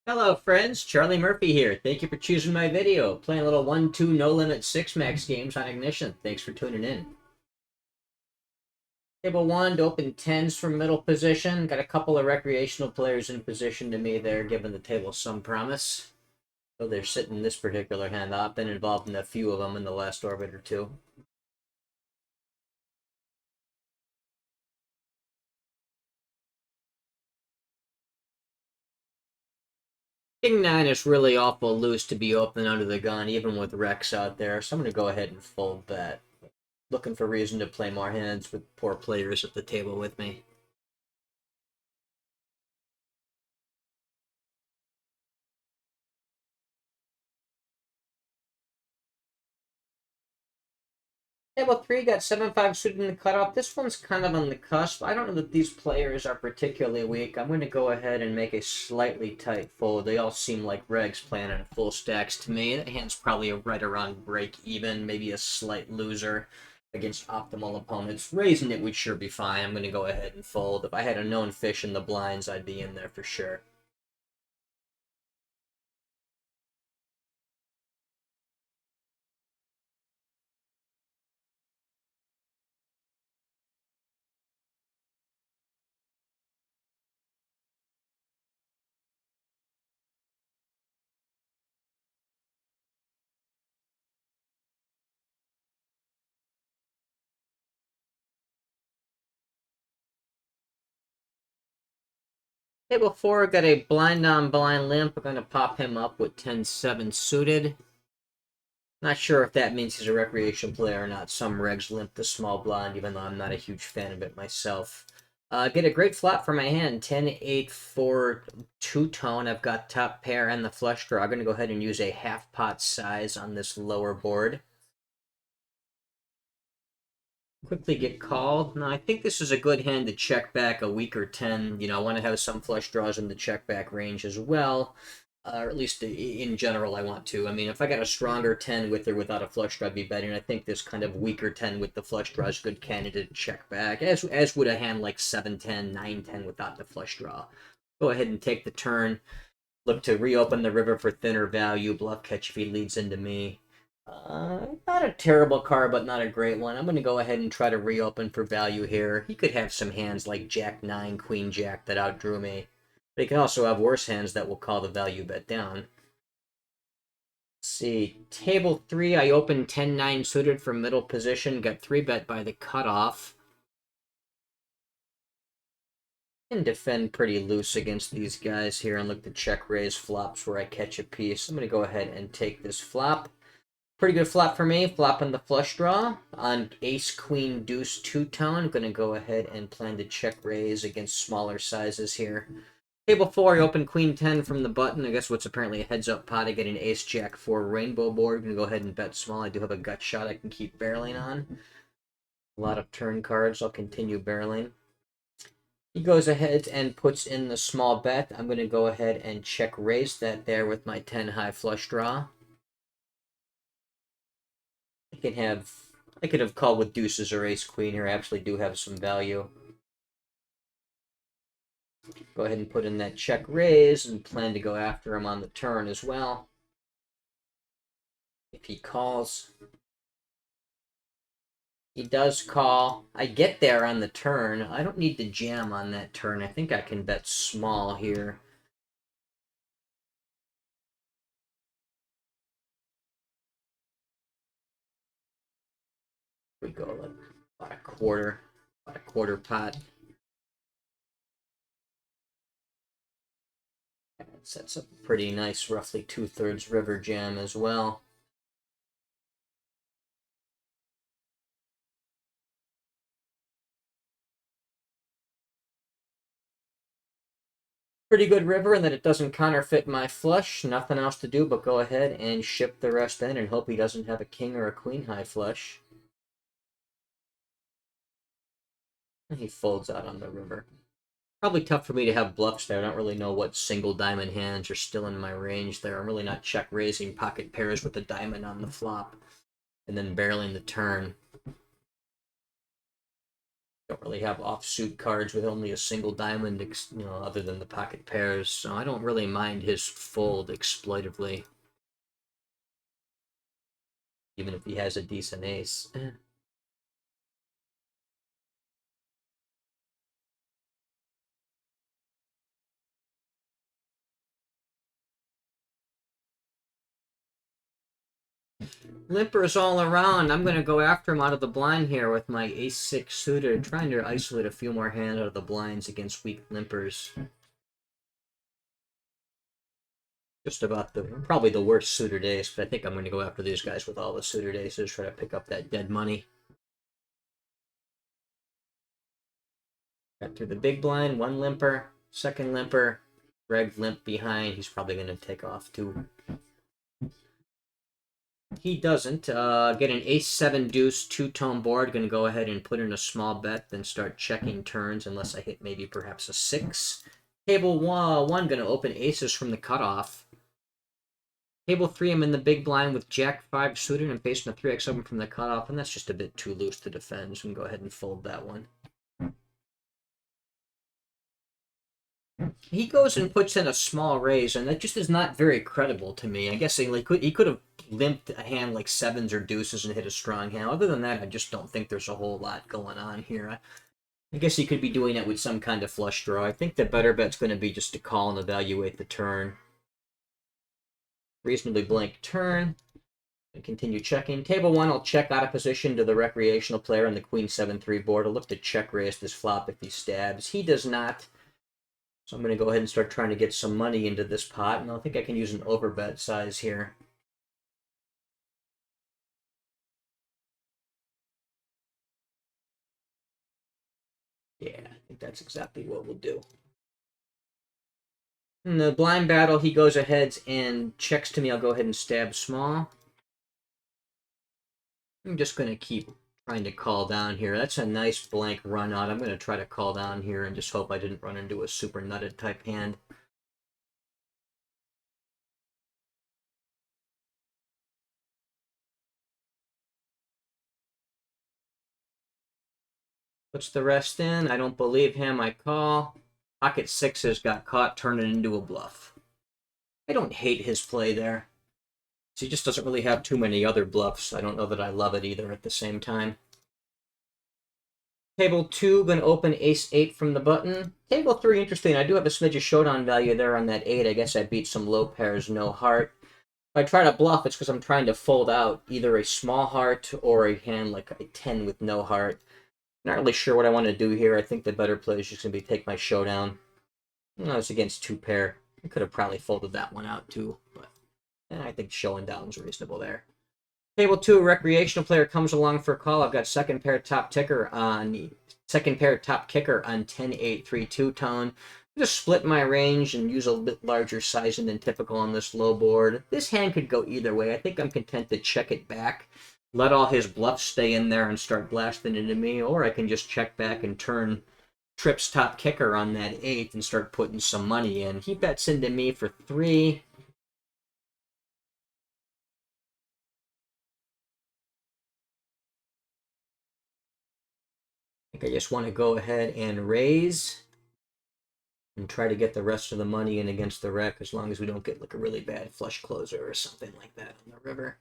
Hello friends, Charlie Murphy here. Thank you for choosing my video. Playing a little 1-2 no limit 6-max games on Ignition. Thanks for tuning in. Table 1 to open 10s from middle position. Got a couple of recreational players in position to me there, giving the table some promise. So they're sitting this particular hand. I've been involved in a few of them in the last orbit or two. King 9 is really awful loose to be open under the gun, even with Rex out there. So I'm going to go ahead and fold that. Looking for reason to play more hands with poor players at the table with me. Table 3 got 7-5 suited in the cutoff. This one's kind of on the cusp. I don't know that these players are particularly weak. I'm going to go ahead and make a slightly tight fold. They all seem like regs playing in full stacks to me. The hand's probably right around break even, maybe a slight loser against optimal opponents. Raising it would sure be fine. I'm going to go ahead and fold. If I had a known fish in the blinds, I'd be in there for sure. Table 4 got a blind on blind limp. We're going to pop him up with 10-7 suited. Not sure if that means he's a recreation player or not. Some regs limp the small blind, even though I'm not a huge fan of it myself. Get a great flop for my hand. 10-8 for two-tone. I've got top pair and the flush draw. I'm going to go ahead and use a half pot size on this lower board. Quickly get called. Now, I think this is a good hand to check back a weaker 10. You know, I want to have some flush draws in the check back range as well. Or at least in general, I want to. I mean, if I got a stronger 10 with or without a flush draw, I'd be betting. I think this kind of weaker 10 with the flush draw is a good candidate to check back, as would a hand like 7-10, 9-10 without the flush draw. Go ahead and take the turn. Look to reopen the river for thinner value. Bluff catch if he leads into me. Not a terrible card, but not a great one. I'm going to go ahead and try to reopen for value here. He could have some hands like Jack 9, Queen Jack that outdrew me. But he can also have worse hands that will call the value bet down. Let's see. Table 3, I opened 10-9 suited from middle position. Got 3-bet by the cutoff. And defend pretty loose against these guys here and look to check raise flops where I catch a piece. I'm going to go ahead and take this flop. Pretty good flop for me. Flopping the flush draw on ace, queen, deuce, two-tone. I'm going to go ahead and plan to check raise against smaller sizes here. Table 4, I open queen 10 from the button. I guess what's apparently a heads-up pot. I get an ace, jack 4 rainbow board. I'm going to go ahead and bet small. I do have a gut shot I can keep barreling on. A lot of turn cards. I'll continue barreling. He goes ahead and puts in the small bet. I'm going to go ahead and check raise that there with my 10 high flush draw. I could have called with deuces or ace queen here. I actually do have some value. Go ahead and put in that check raise and plan to go after him on the turn as well. If he calls, he does call. I get there on the turn. I don't need to jam on that turn. I think I can bet small here. We go like about a quarter pot. That sets up a pretty nice, roughly 2/3 river jam as well. Pretty good river in that it doesn't counterfeit my flush. Nothing else to do but go ahead and ship the rest in and hope he doesn't have a king or a queen high flush. And he folds out on the river. Probably tough for me to have bluffs there. I don't really know what single diamond hands are still in my range there. I'm really not check raising pocket pairs with a diamond on the flop and then barreling the turn. Don't really have offsuit cards with only a single diamond, other than the pocket pairs, so I don't really mind his fold exploitively, even if he has a decent ace. Limpers all around. I'm going to go after him out of the blind here with my ace-6 suited, trying to isolate a few more hands out of the blinds against weak limpers. Just about probably the worst suited ace, but I think I'm going to go after these guys with all the suited aces, try to pick up that dead money. Got through the big blind, one limper, second limper, Greg limp behind. He's probably going to take off too. He doesn't. Get an ace-7 deuce two-tone board. Going to go ahead and put in a small bet, then start checking turns unless I hit maybe perhaps a 6. Table 1, going to open aces from the cutoff. Table 3, I'm in the big blind with Jack-5 suited and facing a 3x7 from the cutoff, and that's just a bit too loose to defend, so I'm going to go ahead and fold that one. He goes and puts in a small raise, and that just is not very credible to me. I guess he could have limped a hand like 7s or deuces and hit a strong hand. Other than that, I just don't think there's a whole lot going on here. I guess he could be doing it with some kind of flush draw. I think the better bet's going to be just to call and evaluate the turn. Reasonably blank turn. And continue checking. Table 1, I'll check out of position to the recreational player on the Queen 7-3 board. I'll look to check raise this flop if he stabs. He does not. So I'm going to go ahead and start trying to get some money into this pot, and I think I can use an overbet size here. Yeah, I think that's exactly what we'll do. In the blind battle, he goes ahead and checks to me. I'll go ahead and stab small. I'm just going to keep trying to call down here. That's a nice blank run out. I'm going to try to call down here and just hope I didn't run into a super nutted type hand. Puts the rest in. I don't believe him. I call. Pocket 6s got caught turning into a bluff. I don't hate his play there. He just doesn't really have too many other bluffs. I don't know that I love it either at the same time. Table 2, going to open ace-8 from the button. Table 3, interesting. I do have a smidge of showdown value there on that 8. I guess I beat some low pairs, no heart. If I try to bluff, it's because I'm trying to fold out either a small heart or a hand like a 10 with no heart. Not really sure what I want to do here. I think the better play is just going to be take my showdown. No, it's against 2 pair. I could have probably folded that one out too, but I think showing down is reasonable there. Table 2, recreational player comes along for a call. I've got second pair top kicker on 10-8 3 tone. Just split my range and use a bit larger sizing than typical on this low board. This hand could go either way. I think I'm content to check it back, let all his bluffs stay in there and start blasting into me, or I can just check back and turn trips top kicker on that 8 and start putting some money in. He bets into me for 3. I think I just want to go ahead and raise and try to get the rest of the money in against the wreck, as long as we don't get like a really bad flush closer or something like that on the river.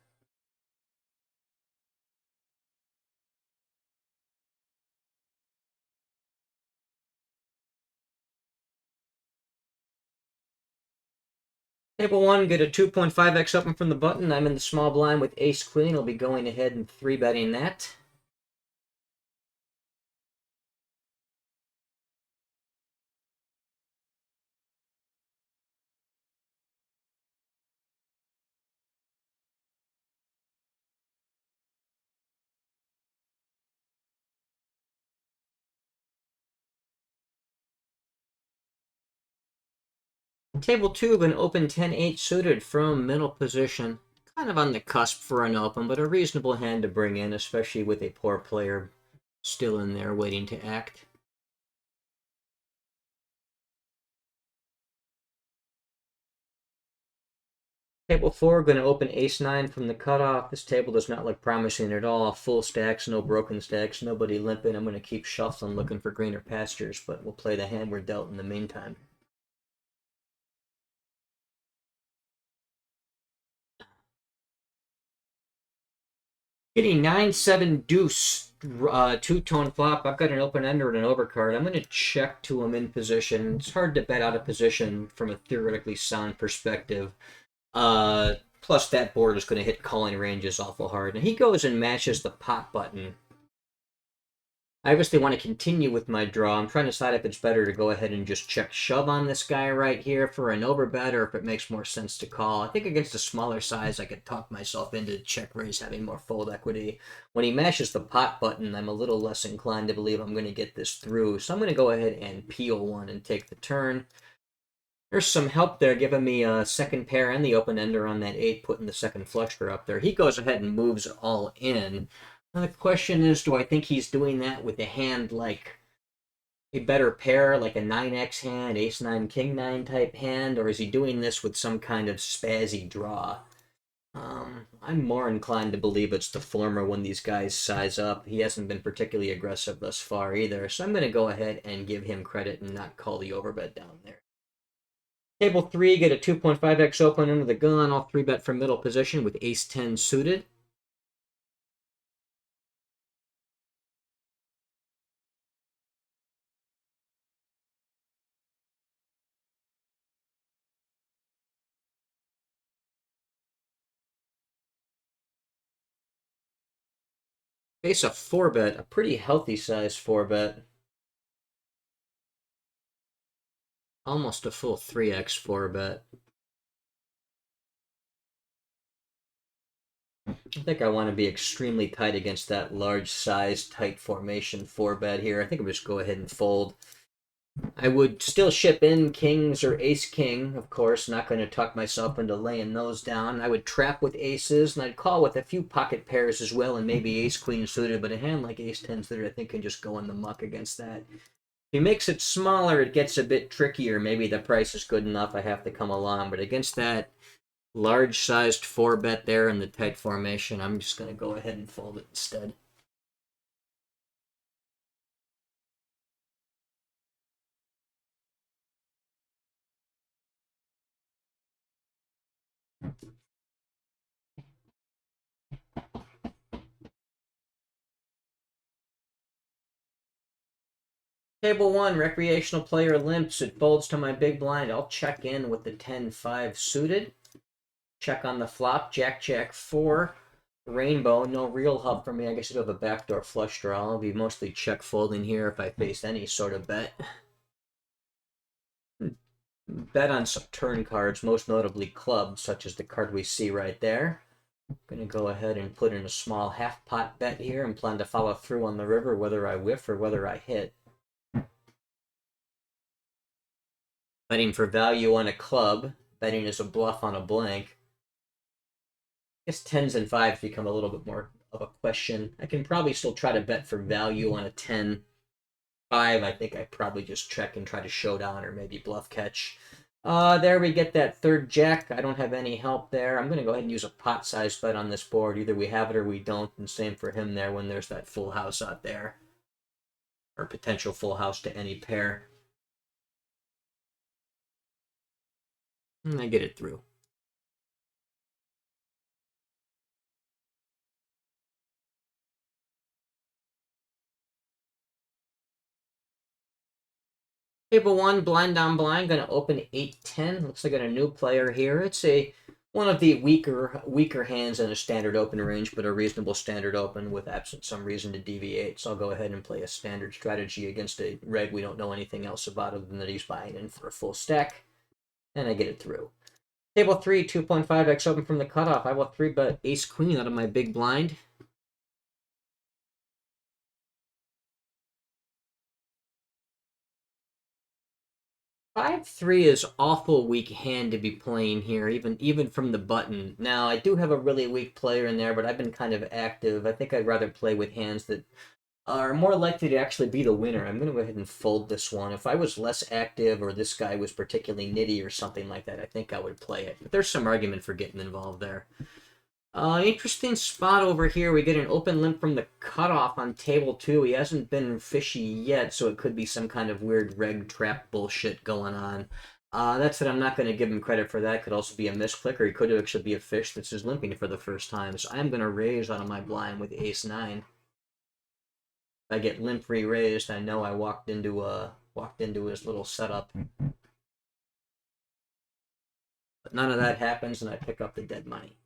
Table 1, get a 2.5x open from the button. I'm in the small blind with ace-queen. I'll be going ahead and 3-betting that. Table 2, an open 10-8 suited from middle position. Kind of on the cusp for an open, but a reasonable hand to bring in, especially with a poor player still in there waiting to act. Table 4, going to open ace-9 from the cutoff. This table does not look promising at all. Full stacks, no broken stacks, nobody limping. I'm going to keep shuffling, looking for greener pastures, but we'll play the hand we're dealt in the meantime. Getting 9-7 deuce, two-tone flop. I've got an open ender and an overcard. I'm going to check to him in position. It's hard to bet out of position from a theoretically sound perspective. Plus, that board is going to hit calling ranges awful hard. And he goes and matches the pot button. I obviously want to continue with my draw. I'm trying to decide if it's better to go ahead and just check shove on this guy right here for an overbet, or if it makes more sense to call. I think against a smaller size, I could talk myself into check raise having more fold equity. When he mashes the pot button, I'm a little less inclined to believe I'm going to get this through. So I'm going to go ahead and peel one and take the turn. There's some help there, giving me a second pair and the open ender on that 8, putting the second flush draw up there. He goes ahead and moves all in. Now the question is, do I think he's doing that with a hand like a better pair, like a 9x hand, ace-9, king-9 type hand, or is he doing this with some kind of spazzy draw? I'm more inclined to believe it's the former when these guys size up. He hasn't been particularly aggressive thus far either, so I'm going to go ahead and give him credit and not call the overbet down there. Table 3, get a 2.5x open under the gun. I'll 3-bet from middle position with ace-10 suited. Face a 4-bet, a pretty healthy size 4-bet. Almost a full 3x 4-bet. I think I want to be extremely tight against that large size, tight formation 4-bet here. I think I'll just go ahead and fold. I would still ship in kings or ace-king, of course. Not going to tuck myself into laying those down. I would trap with aces, and I'd call with a few pocket pairs as well, and maybe ace-queen suited, but a hand like ace-10 suited I think can just go in the muck against that. If he makes it smaller, it gets a bit trickier. Maybe the price is good enough, I have to come along, but against that large-sized 4-bet there in the tight formation, I'm just going to go ahead and fold it instead. Table 1, recreational player limps. It folds to my big blind. I'll check in with the 10-5 suited. Check on the flop, Jack 4. Rainbow, no real help for me. I guess I do have a backdoor flush draw. I'll be mostly check folding here if I face any sort of bet. Bet on some turn cards, most notably clubs, such as the card we see right there. I'm going to go ahead and put in a small half-pot bet here and plan to follow through on the river, whether I whiff or whether I hit. Betting for value on a club. Betting is a bluff on a blank. I guess 10s and 5s become a little bit more of a question. I can probably still try to bet for value on a 10. 5, I think I probably just check and try to showdown or maybe bluff catch. There we get that third jack. I don't have any help there. I'm going to go ahead and use a pot-sized bet on this board. Either we have it or we don't, and same for him there when there's that full house out there. Or potential full house to any pair. And I get it through. Table 1, blind on blind, going to open 8-10. Looks like I got a new player here. It's one of the weaker hands in a standard open range, but a reasonable standard open with absent some reason to deviate. So I'll go ahead and play a standard strategy against a reg we don't know anything else about other than that he's buying in for a full stack. And I get it through. Table 3, 2.5x open from the cutoff. I will 3-bet ace-queen out of my big blind. 5-3 is awful weak hand to be playing here, even from the button. Now, I do have a really weak player in there, but I've been kind of active. I think I'd rather play with hands that are more likely to actually be the winner. I'm going to go ahead and fold this one. If I was less active or this guy was particularly nitty or something like that, I think I would play it. But there's some argument for getting involved there. Interesting spot over here. We get an open limp from the cutoff on table 2. He hasn't been fishy yet, so it could be some kind of weird reg trap bullshit going on. That's it. I'm not going to give him credit for that. Could also be a misclick, or he could actually be a fish that's just limping for the first time. So I'm going to raise out of my blind with ace-9. If I get limp re-raised, I know I walked into his little setup. But none of that happens, and I pick up the dead money.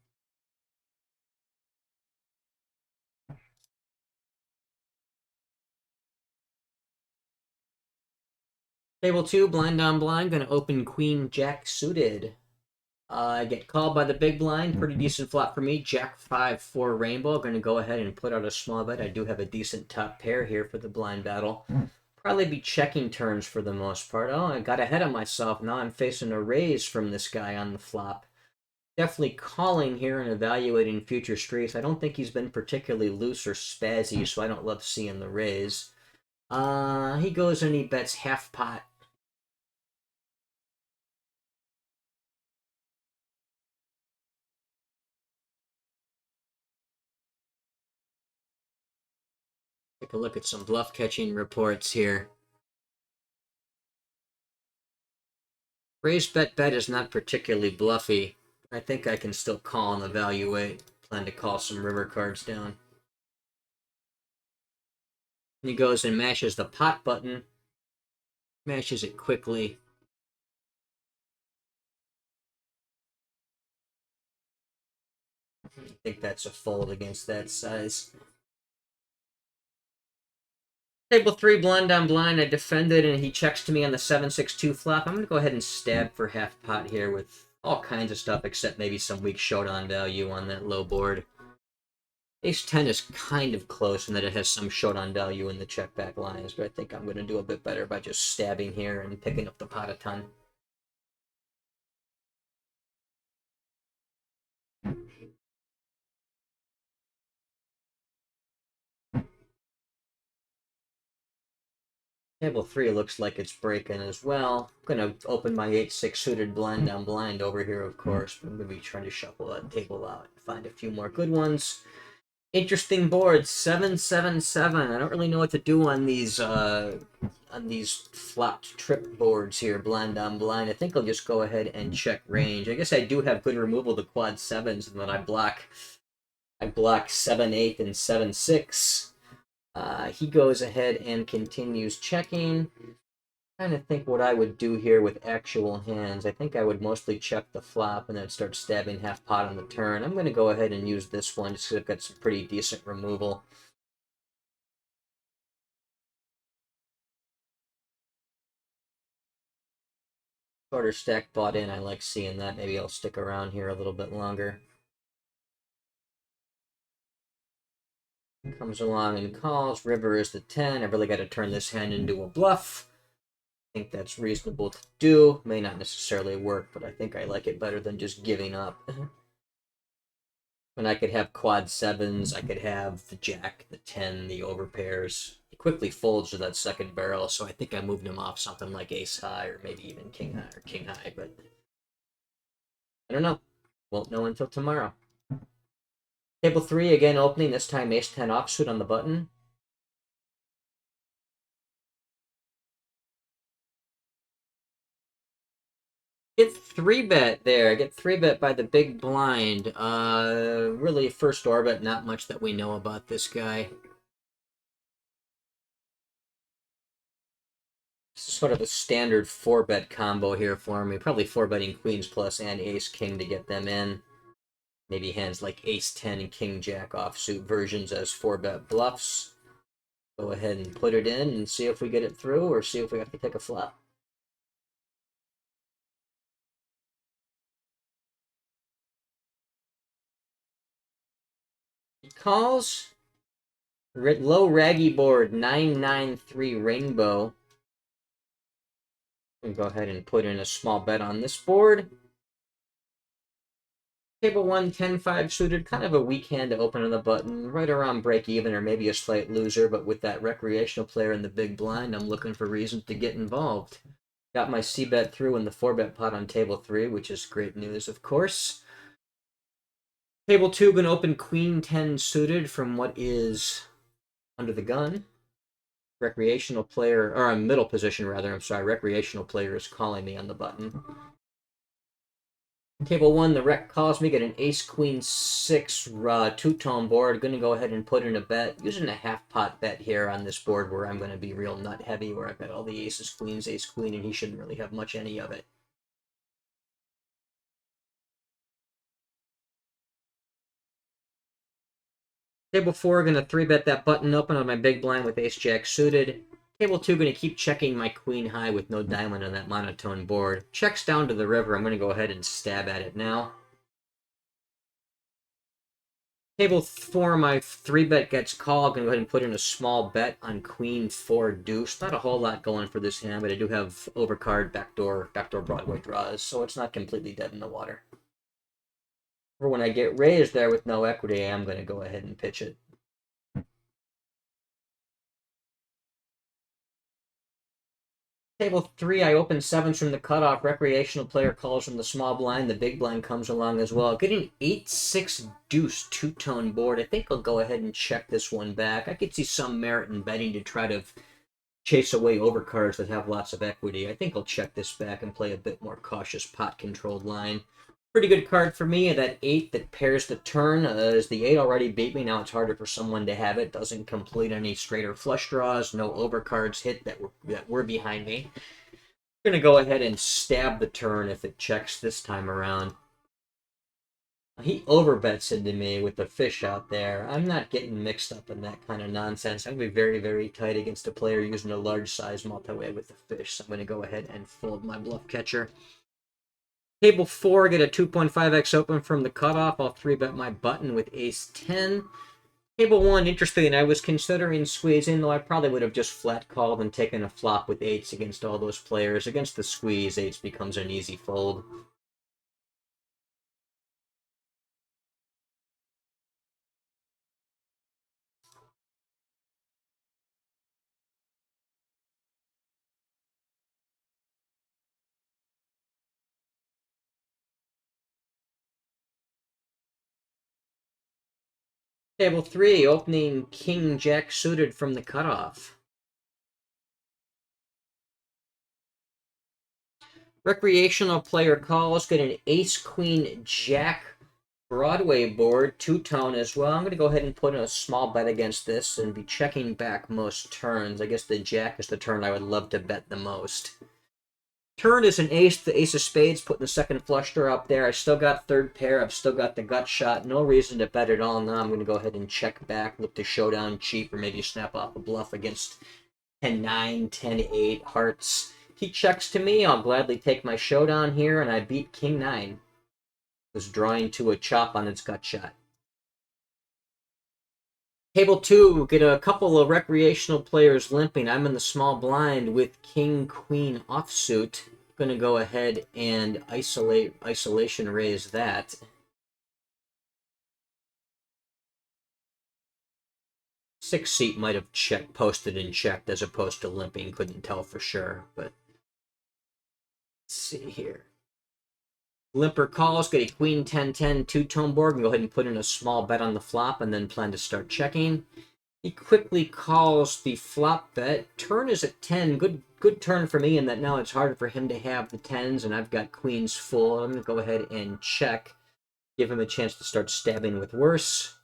Table 2, blind on blind, going to open queen jack suited. I get called by the big blind, pretty decent flop for me. Jack 5-4 rainbow, going to go ahead and put out a small bet. I do have a decent top pair here for the blind battle. Probably be checking turns for the most part. Oh, I got ahead of myself. Now I'm facing a raise from this guy on the flop. Definitely calling here and evaluating future streets. I don't think he's been particularly loose or spazzy, so I don't love seeing the raise. He goes and he bets half pot. Take a look at some bluff catching reports here. Raised bet is not particularly bluffy. I think I can still call and evaluate. Plan to call some river cards down. He goes and mashes the pot button. Mashes it quickly. I think that's a fold against that size. Table 3, blind on blind. I defended, and he checks to me on the 7-6-2 flop. I'm going to go ahead and stab for half pot here with all kinds of stuff, except maybe some weak showdown value on that low board. Ace-10 is kind of close in that it has some showdown value in the check-back lines, but I think I'm going to do a bit better by just stabbing here and picking up the pot a ton. Table 3 looks like it's breaking as well. I'm going to open my 8-6 suited blind on blind over here, of course, but I'm going to be trying to shuffle that table out and find a few more good ones. Interesting board, 7-7-7. I don't really know what to do on these flopped trip boards here, blind on blind. I think I'll just go ahead and check range. I guess I do have good removal to quad 7s, and then I block 7-8 and 7-6. He goes ahead and continues checking. Trying to think what I would do here with actual hands. I think I would mostly check the flop and then start stabbing half pot on the turn. I'm going to go ahead and use this one just because I've got some pretty decent removal. Shorter stack bought in. I like seeing that. Maybe I'll stick around here a little bit longer. Comes along and calls. River is the 10. I really got to turn this hand into a bluff. I think that's reasonable to do. May not necessarily work, but I think I like it better than just giving up. And I could have quad 7s, I could have the jack, the 10, the overpairs. He quickly folds to that second barrel, so I think I moved him off something like ace high, or maybe even king high, or king high, but I don't know. Won't know until tomorrow. Table 3, again opening, this time ace-10 offsuit on the button. Get 3-bet there. Get 3-bet by the big blind. Really first orbit, not much that we know about this guy. This is sort of a standard 4-bet combo here for me. Probably 4-betting queens plus and ace-king to get them in. Maybe hands like ace-10 and king-jack offsuit versions as 4-bet bluffs. Go ahead and put it in and see if we get it through or see if we have to take a flop. He calls. Low raggy board, 9-9-3 rainbow. We'll go ahead and put in a small bet on this board. Table 1, 10-5 suited, kind of a weak hand to open on the button, right around break even or maybe a slight loser, but with that recreational player in the big blind, I'm looking for reasons to get involved. Got my C-bet through in the 4-bet pot on table 3, which is great news, of course. Table 2, going to open Queen 10 suited from what is under the gun. Recreational player, or middle position rather, I'm sorry, recreational player is calling me on the button. Table 1, the rec calls me, get an ace, queen, 6 two-tone board. Going to go ahead and put in a bet, using a half-pot bet here on this board where I'm going to be real nut-heavy, where I've got all the aces, queens, ace, queen, and he shouldn't really have much any of it. Table 4, going to 3-bet that button open on my big blind with ace-jack suited. Table 2, going to keep checking my queen high with no diamond on that monotone board. Checks down to the river. I'm going to go ahead and stab at it now. Table 4, my 3-bet gets called. I'm going to go ahead and put in a small bet on queen 4 deuce. Not a whole lot going for this hand, but I do have overcard, backdoor Broadway draws, so it's not completely dead in the water. For when I get raised there with no equity, I'm going to go ahead and pitch it. Table 3, I open 7s from the cutoff. Recreational player calls from the small blind. The big blind comes along as well. Getting 8-6 deuce two-tone board. I think I'll go ahead and check this one back. I could see some merit in betting to try to chase away overcards that have lots of equity. I think I'll check this back and play a bit more cautious pot-controlled line. Pretty good card for me. That 8 that pairs the turn. As the 8 already beat me, now it's harder for someone to have it. Doesn't complete any straight or flush draws. No overcards hit that were behind me. I'm going to go ahead and stab the turn if it checks this time around. He overbets into me with the fish out there. I'm not getting mixed up in that kind of nonsense. I'm going to be very, very tight against a player using a large size multi-way with the fish. So I'm going to go ahead and fold my bluff catcher. Table 4, get a 2.5x open from the cutoff. I'll 3-bet my button with ace 10. Table 1, interesting. I was considering squeezing, though I probably would have just flat called and taken a flop with 8s against all those players. Against the squeeze, 8s becomes an easy fold. Table 3, opening King Jack suited from the cutoff. Recreational player calls, get an ace, queen, jack Broadway board, two-tone as well. I'm going to go ahead and put in a small bet against this and be checking back most turns. I guess the jack is the turn I would love to bet the most. Turn is an ace, the ace of spades, putting the second flush draw up there. I still got third pair. I've still got the gut shot. No reason to bet at all. Now I'm going to go ahead and check back, look to showdown cheap, or maybe snap off a bluff against 10-9, 10-8 hearts. He checks to me. I'll gladly take my showdown here, and I beat King 9. Was drawing to a chop on its gut shot. Table 2, get a couple of recreational players limping. I'm in the small blind with King, Queen offsuit. Going to go ahead and isolation raise that. Six seat might have posted and checked as opposed to limping. Couldn't tell for sure, but let's see here. Limper calls, get a queen 10-10 two-tone board, and go ahead and put in a small bet on the flop and then plan to start checking. He quickly calls the flop bet. Turn is at 10. Good turn for me in that now it's harder for him to have the 10s, and I've got queens full. I'm going to go ahead and check. Give him a chance to start stabbing with worse.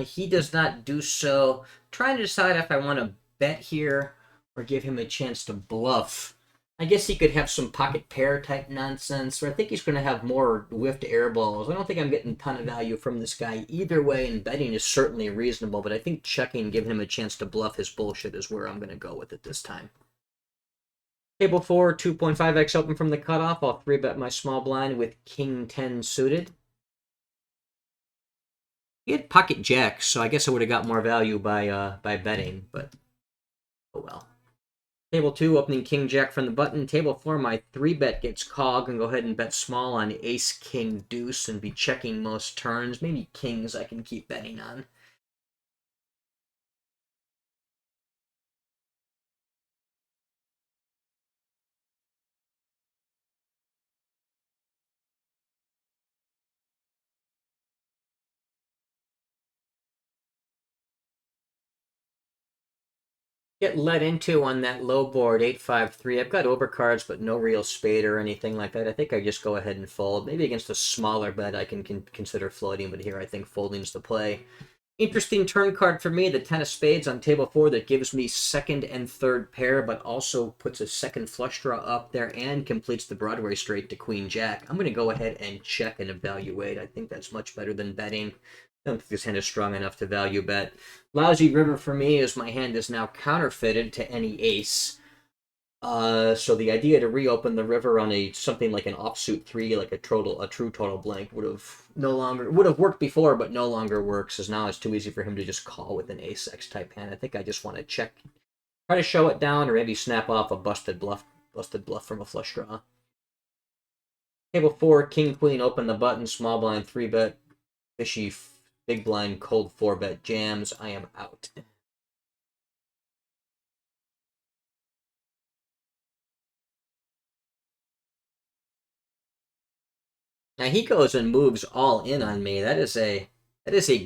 He does not do so. Trying to decide if I want to bet here or give him a chance to bluff. I guess he could have some pocket pair type nonsense, or I think he's going to have more whiffed air balls. I don't think I'm getting a ton of value from this guy either way, and betting is certainly reasonable, but I think checking, giving him a chance to bluff his bullshit is where I'm going to go with it this time. Table 4, 2.5x open from the cutoff. I'll 3-bet my small blind with King 10 suited. He had pocket jacks, so I guess I would have got more value by betting, but oh well. Table 2, opening King Jack from the button. Table 4, my 3-bet gets called. Gonna go ahead and bet small on Ace King Deuce and be checking most turns. Maybe Kings I can keep betting on. Get led into on that low board 8-5-3. I've got overcards, but no real spade or anything like that. I think I just go ahead and fold. Maybe against a smaller bet I can consider floating, but here I think folding's the play. Interesting turn card for me, the 10 of spades on table 4 that gives me second and third pair, but also puts a second flush draw up there and completes the Broadway straight to Queen Jack. I'm going to go ahead and check and evaluate. I think that's much better than betting. I don't think this hand is strong enough to value bet. Lousy river for me is my hand is now counterfeited to any ace. So the idea to reopen the river on a something like an offsuit 3, like a true total blank, would have worked before, but no longer works, as now it's too easy for him to just call with an ace x type hand. I think I just want to check, try to show it down, or maybe snap off a busted bluff from a flush draw. Table 4, king queen, open the button, small blind 3-bet, fishy big blind cold 4-bet jams. I am out. Now he goes and moves all in on me. That is a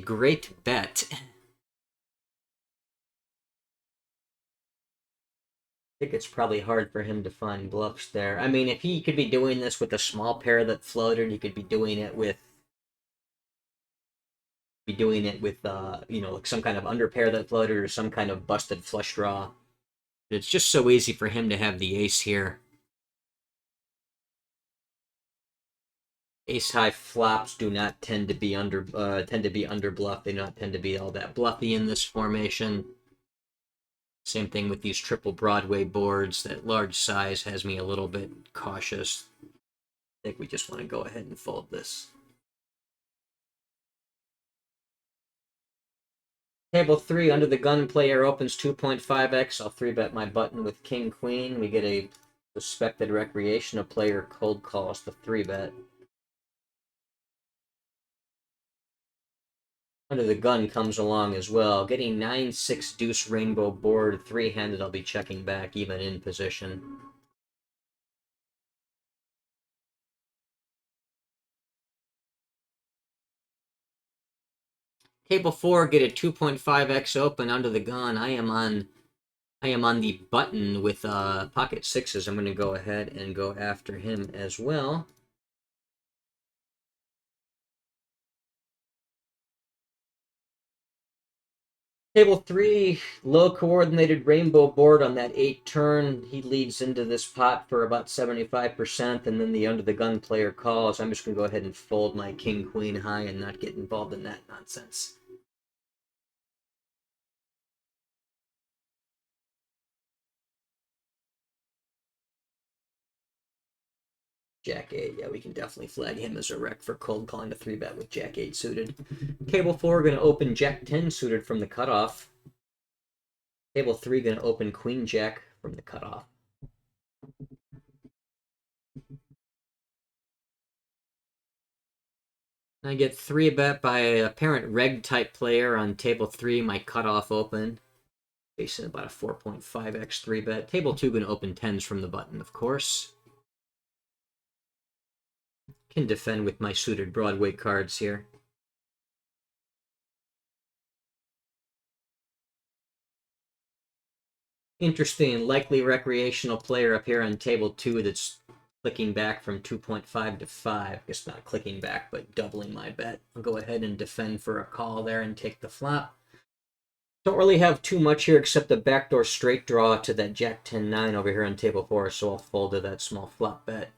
great bet. I think it's probably hard for him to find bluffs there. I mean, if he could be doing this with a small pair that floated, he could be doing it with like some kind of under pair that floated or some kind of busted flush draw. It's just so easy for him to have the ace here. Ace high flops do not tend to be under bluff. They do not tend to be all that bluffy in this formation. Same thing with these triple Broadway boards. That large size has me a little bit cautious. I think we just want to go ahead and fold this. Table 3, under the gun, player opens 2.5x. I'll 3-bet my button with king queen. We get a suspected recreation. A player cold calls the 3-bet. Under the gun comes along as well. Getting 9-6 deuce rainbow board, 3-handed. I'll be checking back even in position. Table 4, get a 2.5x open under the gun. I am on the button with pocket sixes. I'm going to go ahead and go after him as well. Table 3, low coordinated rainbow board on that 8 turn. He leads into this pot for about 75%, and then the under the gun player calls. I'm just going to go ahead and fold my king queen high and not get involved in that nonsense. Jack 8, yeah, we can definitely flag him as a wreck for cold calling a 3-bet with Jack 8 suited. Table 4, going to open Jack 10 suited from the cutoff. Table 3, going to open Queen Jack from the cutoff. I get 3-bet by a apparent reg type player on table 3, my cutoff open. Facing about a 4.5x 3-bet. Table 2, going to open 10s from the button, of course. Can defend with my suited Broadway cards here. Interesting, likely recreational player up here on table 2 that's clicking back from 2.5 to 5. I guess not clicking back, but doubling my bet. I'll go ahead and defend for a call there and take the flop. Don't really have too much here except a backdoor straight draw to that Jack 10-9 over here on table 4, so I'll fold to that small flop bet.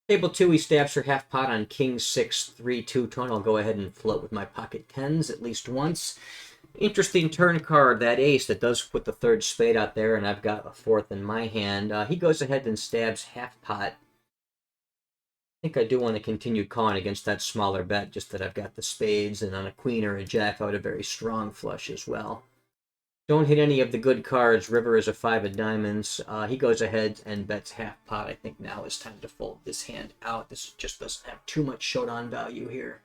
Table 2, he stabs for half pot on king 6, 3-2 tone. I'll go ahead and float with my pocket 10s at least once. Interesting turn card, that ace that does put the third spade out there, and I've got a fourth in my hand. He goes ahead and stabs half pot. I think I do want to continue calling against that smaller bet, just that I've got the spades, and on a queen or a jack, I would have a very strong flush as well. Don't hit any of the good cards. River is a 5 of diamonds. He goes ahead and bets half pot. I think now is time to fold this hand out. This just doesn't have too much showdown value here.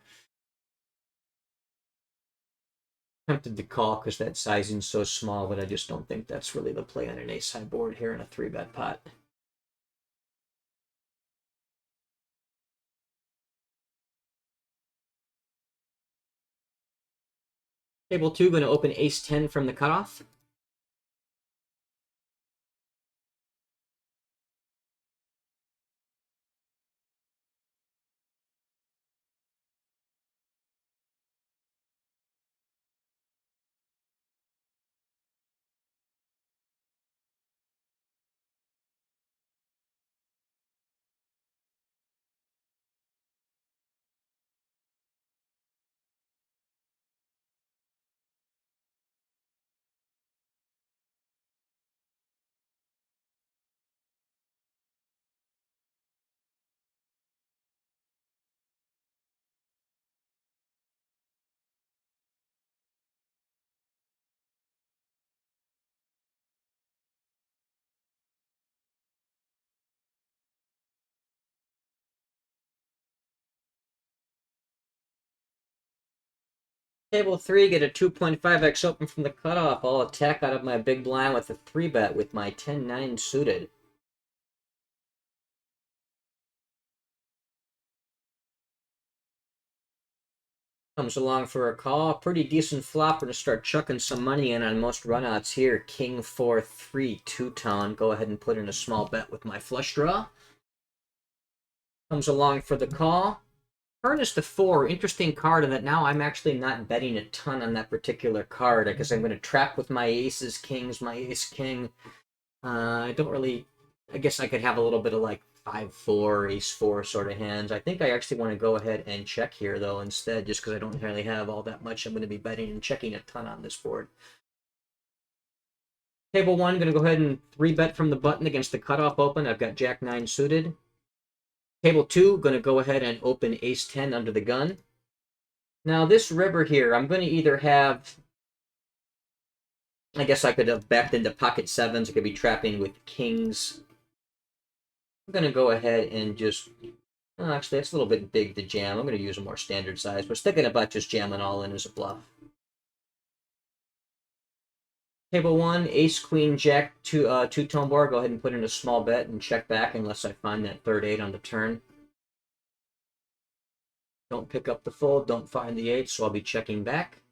Tempted to call because that sizing's so small, but I just don't think that's really the play on an ace-high board here in a 3-bet pot. Table 2, going to open ace-10 from the cutoff. Table 3, get a 2.5x open from the cutoff. I'll attack out of my big blind with a 3-bet with my 10-9 suited. Comes along for a call. Pretty decent flop. We're going to start chucking some money in on most runouts here. King 4-3 two-tone. Go ahead and put in a small bet with my flush draw. Comes along for the call. Turn is the 4. Interesting card in that now I'm actually not betting a ton on that particular card because I'm going to trap with my aces, kings, my ace-king. I don't really... I guess I could have a little bit of like 5-4, ace-4 sort of hands. I think I actually want to go ahead and check here, though, instead, just because I don't really have all that much. I'm going to be betting and checking a ton on this board. Table 1, going to go ahead and 3-bet from the button against the cutoff open. I've got Jack-9 suited. Table 2, going to go ahead and open ace-10 under the gun. Now, this river here, I'm going to either have... I guess I could have backed into pocket 7s. I could be trapping with kings. I'm going to go ahead and just... actually, that's a little bit big to jam. I'm going to use a more standard size. I was thinking about just jamming all in as a bluff. Table 1, ace, queen, jack, two-tone board. Go ahead and put in a small bet and check back unless I find that third 8 on the turn. Don't pick up the fold, don't find the 8, so I'll be checking back.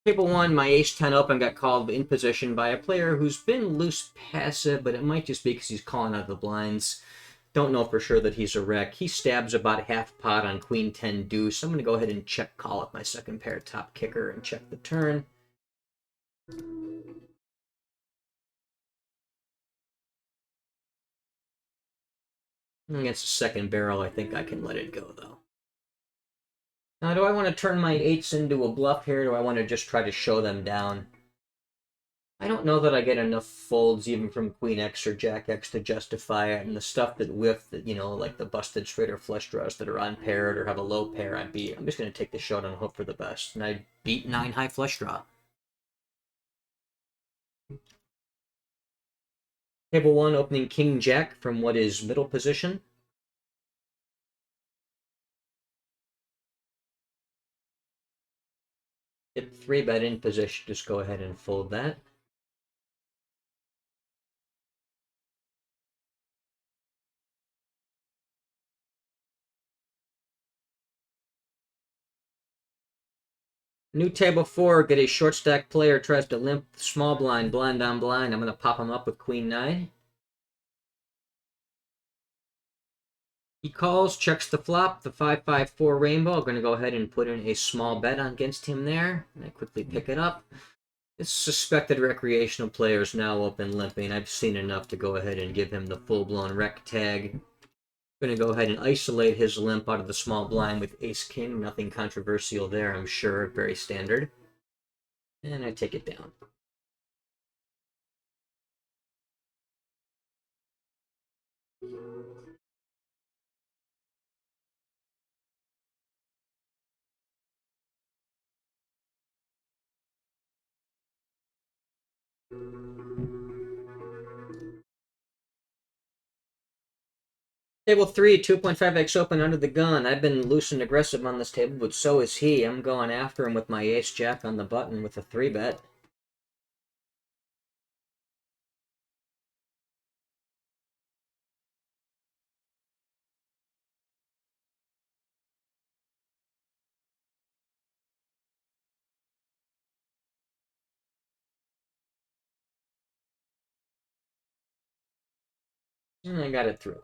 Table 1, my ace-10 open got called in position by a player who's been loose passive, but it might just be because he's calling out of the blinds. Don't know for sure that he's a wreck. He stabs about half pot on queen 10 deuce. I'm going to go ahead and check call with my second pair top kicker and check the turn. Against the second barrel, I think I can let it go, though. Now, do I want to turn my 8s into a bluff here, or do I want to just try to show them down? I don't know that I get enough folds even from Queen X or Jack X to justify it, and the stuff that whiff, that, you know, like the busted straight or flush draws that are unpaired or have a low pair, I'm just going to take the showdown and hope for the best. And I beat 9 high flush draw. Table 1, opening King Jack from what is middle position. Hit 3-bet in position, just go ahead and fold that. New table 4, get a short stack player, tries to limp small blind, blind on blind. I'm going to pop him up with Queen 9. He calls, checks the flop, the 5-5-4 rainbow. I'm going to go ahead and put in a small bet against him there. And I quickly pick it up. This suspected recreational player is now open limping. I've seen enough to go ahead and give him the full-blown rec tag. I'm going to go ahead and isolate his limp out of the small blind with ace-king. Nothing controversial there, I'm sure. Very standard. And I take it down. Table 3, 2.5x open under the gun. I've been loose and aggressive on this table, but so is he. I'm going after him with my ace-jack on the button with a 3-bet. And I got it through.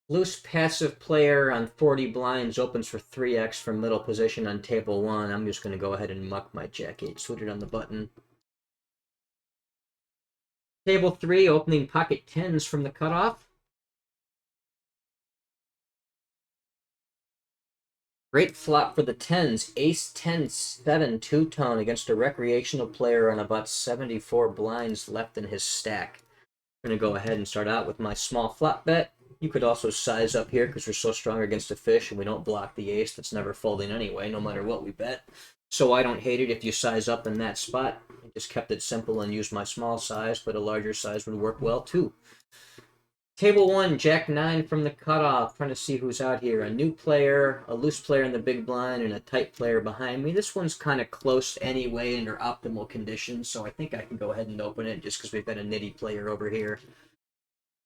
Loose passive player on 40 blinds opens for 3x from middle position on table 1. I'm just going to go ahead and muck my jack-8 suited on the button. Table 3, opening pocket 10s from the cutoff. Great flop for the 10s. Ace 10 7 two-tone against a recreational player on about 74 blinds left in his stack. I'm going to go ahead and start out with my small flop bet. You could also size up here because we're so strong against a fish and we don't block the ace that's never folding anyway, no matter what we bet. So I don't hate it if you size up in that spot. I just kept it simple and used my small size, but a larger size would work well too. Table 1, Jack 9 from the cutoff. Trying to see who's out here. A new player, a loose player in the big blind, and a tight player behind me. This one's kind of close anyway under optimal conditions, so I think I can go ahead and open it just because we've got a nitty player over here.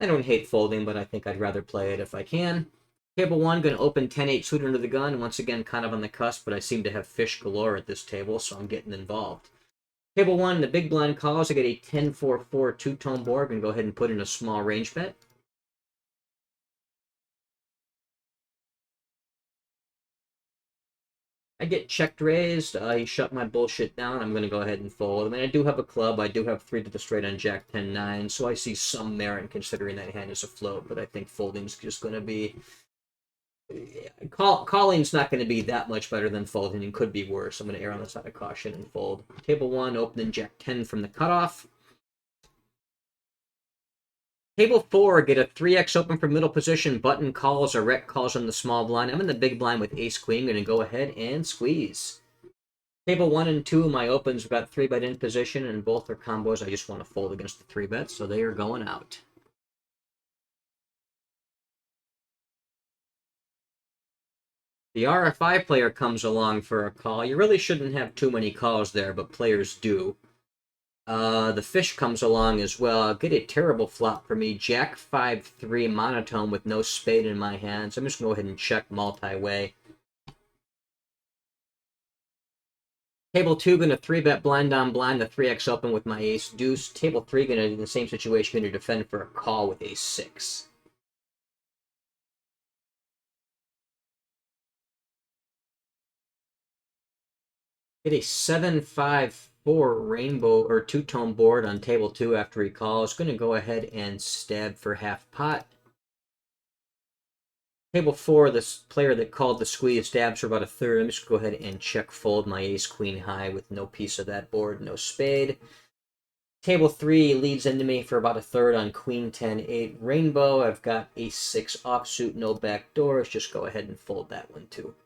I don't hate folding, but I think I'd rather play it if I can. Table 1, going to open 10-8 suited under the gun. Once again, kind of on the cusp, but I seem to have fish galore at this table, so I'm getting involved. Table 1, the big blind calls. I get a 10-4-4 two-tone board. I'm going to go ahead and put in a small range bet. I get checked raised. He shut my bullshit down. I'm going to go ahead and fold. I mean, I do have a club. I do have 3 to the straight on Jack 10-9, so I see some merit in considering that hand is a float, but I think folding's just going to be... Calling's not going to be that much better than folding and could be worse. I'm going to err on the side of caution and fold. Table 1, opening Jack 10 from the cutoff. Table 4, get a 3x open from middle position. Button calls or rec calls on the small blind. I'm in the big blind with ace-queen. Going to go ahead and squeeze. Table 1 and 2, my opens, we've got 3-bet in position, and both are combos I just want to fold against the 3-bet, so they are going out. The RFI player comes along for a call. You really shouldn't have too many calls there, but players do. The fish comes along as well. Get a terrible flop for me. Jack 5-3 monotone with no spade in my hands. I'm just going to go ahead and check multi-way. Table 2, going to 3-bet blind on blind, the 3x open with my ace deuce. Table 3, going to, in the same situation, going to defend for a call with ace 6. Get a 7-5-4 rainbow or two-tone board on table 2 after he calls. Going to go ahead and stab for half pot. Table 4, this player that called the squeeze stabs for about a third. I'm just going to go ahead and check fold my ace-queen high with no piece of that board, no spade. Table 3 leads into me for about a third on queen 10-8 rainbow. I've got ace 6 offsuit, no back doors. Just go ahead and fold that one too.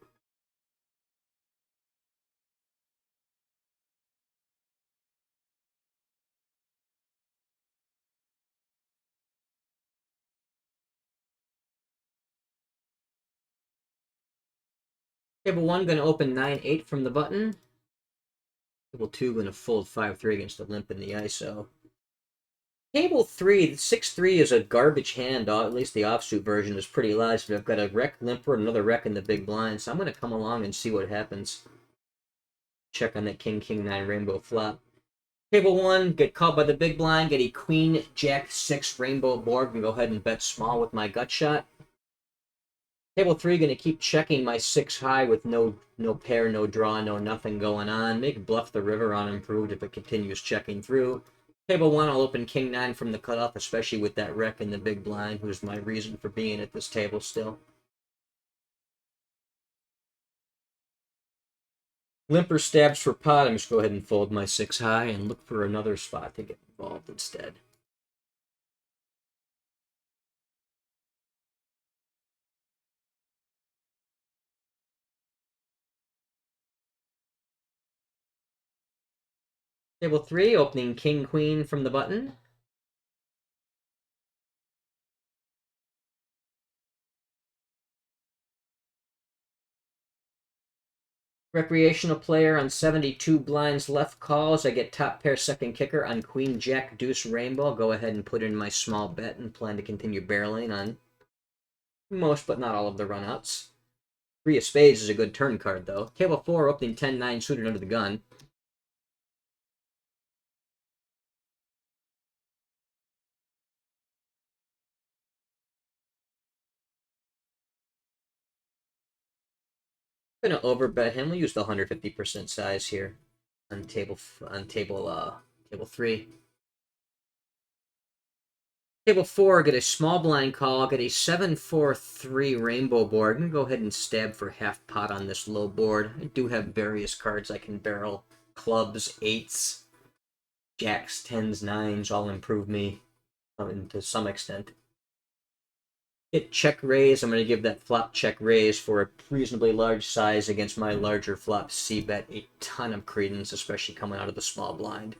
Table 1 going to open 9-8 from the button. Table 2 going to fold 5-3 against the limp in the ISO. Table 3, 6-3 is a garbage hand. At least the offsuit version is pretty live. But I've got a rec limper and another rec in the big blind. So I'm going to come along and see what happens. Check on that king-9 rainbow flop. Table 1, get called by the big blind. Get a queen, jack 6 rainbow board. And go ahead and bet small with my gut shot. Table 3, going to keep checking my 6 high with no pair, no draw, no nothing going on. Make bluff the river on improved if it continues checking through. Table 1, I'll open king-9 from the cutoff, especially with that rec in the big blind, who's my reason for being at this table still. Limper stabs for pot. I'm just go ahead and fold my 6 high and look for another spot to get involved instead. Table 3, opening king, queen from the button. Recreational player on 72 blinds left calls. I get top pair second kicker on queen, jack, deuce, rainbow. I'll go ahead and put in my small bet and plan to continue barreling on most but not all of the runouts. Three of spades is a good turn card, though. Table 4, opening 10-9 suited under the gun. I'm gonna overbet him. We'll use the 150% size here on table 3. Table 4, get a small blind call, get a 7-4-3 rainbow board. I'm going to go ahead and stab for half pot on this low board. I do have various cards I can barrel. Clubs, 8s, jacks, 10s, 9s, all improve me to some extent. Hit check raise. I'm going to give that flop check raise for a reasonably large size against my larger flop c-bet a ton of credence, especially coming out of the small blind.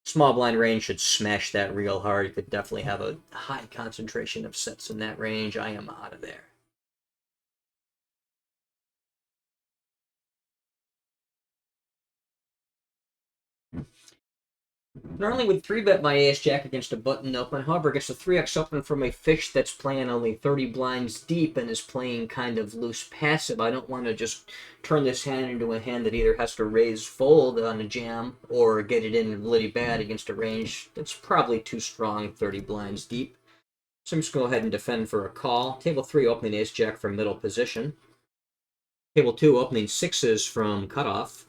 Small blind range should smash that real hard. You could definitely have a high concentration of sets in that range. I am out of there. Normally would 3-bet my ace-jack against a button open. However, against a 3x open from a fish that's playing only 30 blinds deep and is playing kind of loose passive, I don't want to just turn this hand into a hand that either has to raise fold on a jam or get it in really bad against a range that's probably too strong 30 blinds deep. So I'm just going to go ahead and defend for a call. Table 3, opening ace-jack from middle position. Table 2, opening 6s from cutoff.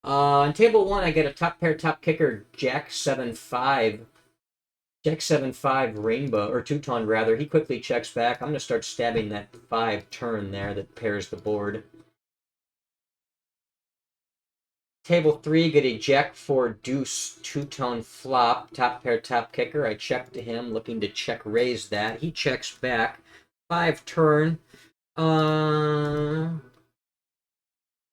On table 1, I get a top pair, top kicker, Jack 7-5. Jack 7-5 rainbow, or two-tone rather. He quickly checks back. I'm going to start stabbing that 5 turn there that pairs the board. Table 3, get a Jack 4 deuce, two-tone flop, top pair, top kicker. I check to him, looking to check raise that. He checks back. 5 turn.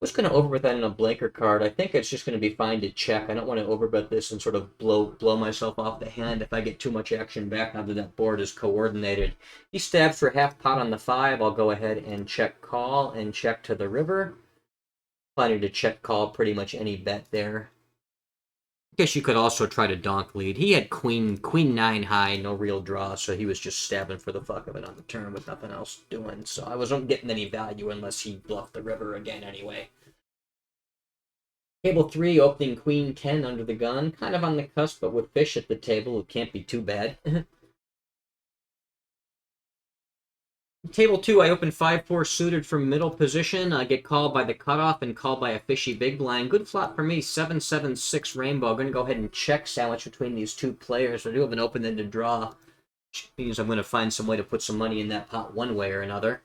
Was going to overbet that in a blanker card. I think it's just going to be fine to check. I don't want to overbet this and sort of blow myself off the hand if I get too much action back now that that board is coordinated. He stabs for half pot on the 5. I'll go ahead and check call and check to the river. Planning to check call pretty much any bet there. I guess you could also try to donk lead. He had queen 9 high, no real draw, so he was just stabbing for the fuck of it on the turn with nothing else doing. So I wasn't getting any value unless he bluffed the river again anyway. Table 3, opening queen 10 under the gun. Kind of on the cusp, but with fish at the table, it can't be too bad. Table 2, I open 5-4 suited from middle position. I get called by the cutoff and called by a fishy big blind. Good flop for me, 7-7-6 rainbow. I'm going to go ahead and check sandwich between these two players. I do have an open-ended draw, which means I'm going to find some way to put some money in that pot one way or another.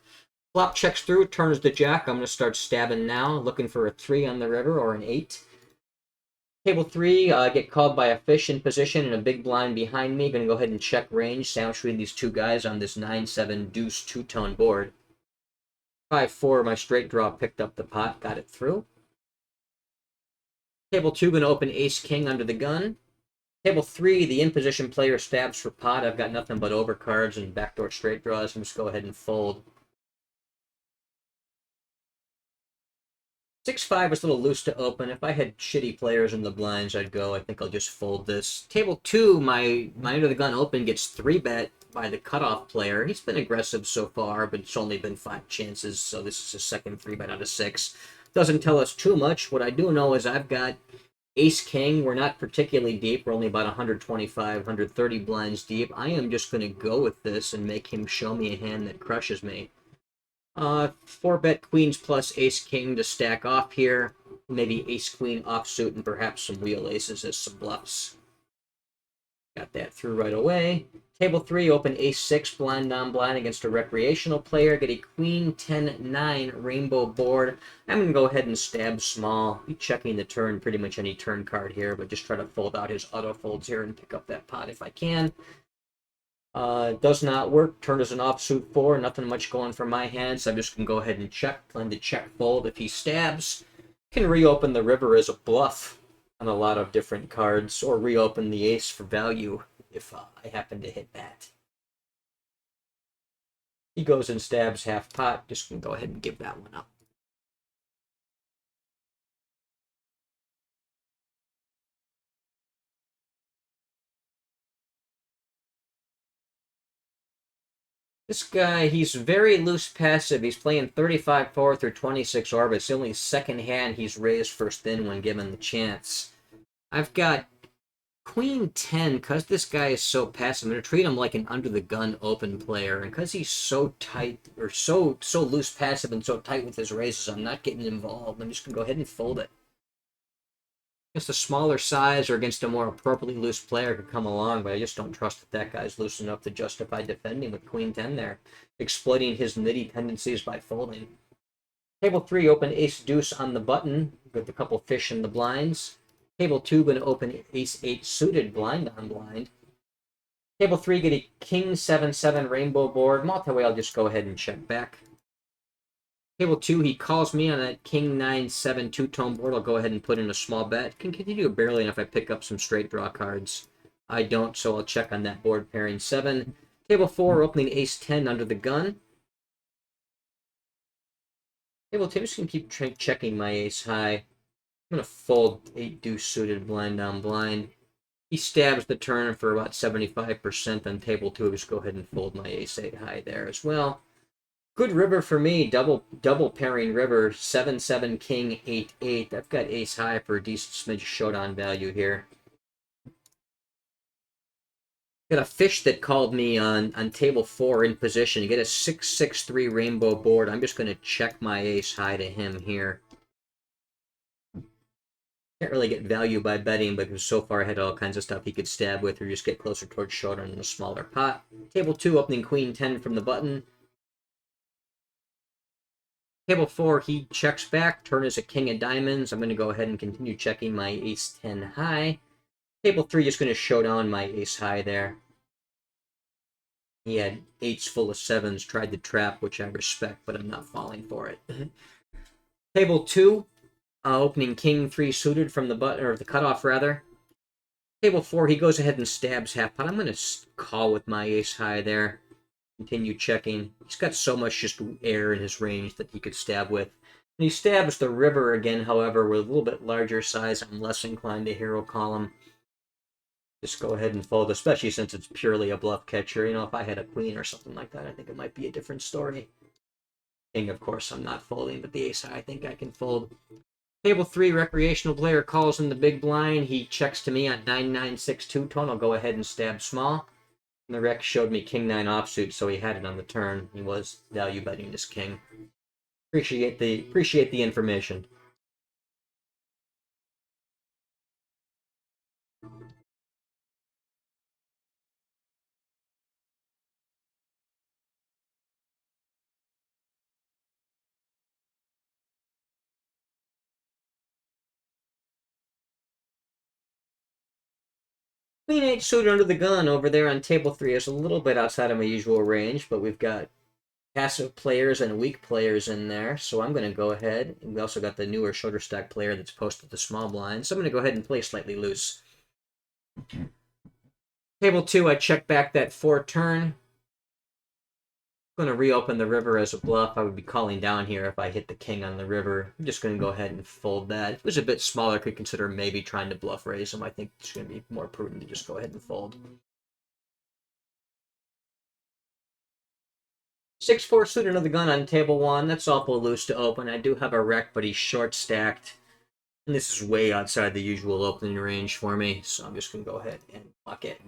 Flop checks through, turns the jack. I'm going to start stabbing now, looking for a 3 on the river or an 8. Table 3, get called by a fish in position and a big blind behind me. Going to go ahead and check range, sandwich between these two guys on this 9-7 deuce two-tone board. 5-4, my straight draw picked up the pot, got it through. Table 2, going to open ace-king under the gun. Table 3, the in-position player stabs for pot. I've got nothing but overcards and backdoor straight draws. I'm just go ahead and fold. 6-5 was a little loose to open. If I had shitty players in the blinds, I'd go. I think I'll just fold this. Table 2, my under the gun open gets 3-bet by the cutoff player. He's been aggressive so far, but it's only been 5 chances, so this is a second 3-bet out of 6. Doesn't tell us too much. What I do know is I've got ace-king. We're not particularly deep. We're only about 125, 130 blinds deep. I am just going to go with this and make him show me a hand that crushes me. 4-bet queens plus ace-king to stack off here. Maybe ace-queen offsuit and perhaps some wheel aces as some bluffs. Got that through right away. Table 3, open ace-6 blind non-blind against a recreational player. Get a queen 10-9 rainbow board. I'm going to go ahead and stab small. Be checking the turn, pretty much any turn card here, but just try to fold out his auto folds here and pick up that pot if I can. Does not work. Turn is an offsuit 4. Nothing much going for my hand, so I'm just going to go ahead and check. Plan to check fold if he stabs. Can reopen the river as a bluff. on a lot of different cards, or reopen the ace for value if I happen to hit that. He goes and stabs half pot. Just gonna go ahead and give that one up. This guy, he's very loose passive. He's playing 35 fourth or 26 orbits. The only second hand he's raised first in when given the chance. I've got Queen 10, because this guy is so passive. I'm going to treat him like an under-the-gun open player. And because he's so tight, or so loose passive and so tight with his raises, I'm not getting involved. I'm just going to go ahead and fold it. Against a smaller size or against a more appropriately loose player could come along, but I just don't trust that that guy's loose enough to justify defending with Queen 10 there, exploiting his nitty tendencies by folding. Table 3, open ace deuce on the button with a couple fish in the blinds. Table 2, going to open ace 8 suited blind on blind. Table 3, get a king 7-7 rainbow board. Multi-way, I'll just go ahead and check back. Table 2, he calls me on that king 9-7 two-tone board. I'll go ahead and put in a small bet. Can continue barely enough if I pick up some straight draw cards. I don't, so I'll check on that board pairing 7. Table 4, opening ace 10 under the gun. Table 2, just going to keep checking my ace high. I'm going to fold 8 deuce suited blind on blind. He stabs the turn for about 75% on table 2. Just go ahead and fold my ace 8 high there as well. Good river for me, double pairing river, 7-7 king 8-8. I've got ace high for a decent smidge showdown value here. Got a fish that called me on table 4 in position. You get a 6-6-3 rainbow board. I'm just going to check my ace high to him here. Can't really get value by betting, but he was so far ahead of all kinds of stuff he could stab with or just get closer towards showdown in a smaller pot. Table 2, opening queen 10 from the button. Table 4, he checks back. Turn is a king of diamonds. I'm going to go ahead and continue checking my ace 10 high. Table 3, just going to show down my ace high there. He had 8s full of 7s, tried to trap, which I respect, but I'm not falling for it. Table 2, opening king 3 suited from the button, or the cutoff rather. Table 4, he goes ahead and stabs half pot. I'm going to call with my ace high there. Continue checking. He's got so much just air in his range that he could stab with. And he stabs the river again, however, with a little bit larger size. I'm less inclined to hero call him. Just go ahead and fold, especially since it's purely a bluff catcher. You know, if I had a queen or something like that, I think it might be a different story. King, of course, I'm not folding, but the ace high, I think I can fold. Table 3, recreational player calls in the big blind. He checks to me on 9-9-6 two-tone. I'll go ahead and stab small. And the rec showed me king 9 offsuit, so he had it on the turn. He was value betting this king. Appreciate the information. Queen 8 suited under the gun over there on table 3 is a little bit outside of my usual range, but we've got passive players and weak players in there, so I'm going to go ahead. And we also got the newer shorter stack player that's posted the small blind, so I'm going to go ahead and play slightly loose. Table 2, I check back that 4 turn. I'm going to reopen the river as a bluff. I would be calling down here if I hit the king on the river. I'm just going to go ahead and fold that. If it was a bit smaller, I could consider maybe trying to bluff raise him. I think it's going to be more prudent to just go ahead and fold. 6-4 suited under the gun on table 1. That's awful loose to open. I do have a rec, but he's short stacked. And this is way outside the usual opening range for me, so I'm just going to go ahead and block it.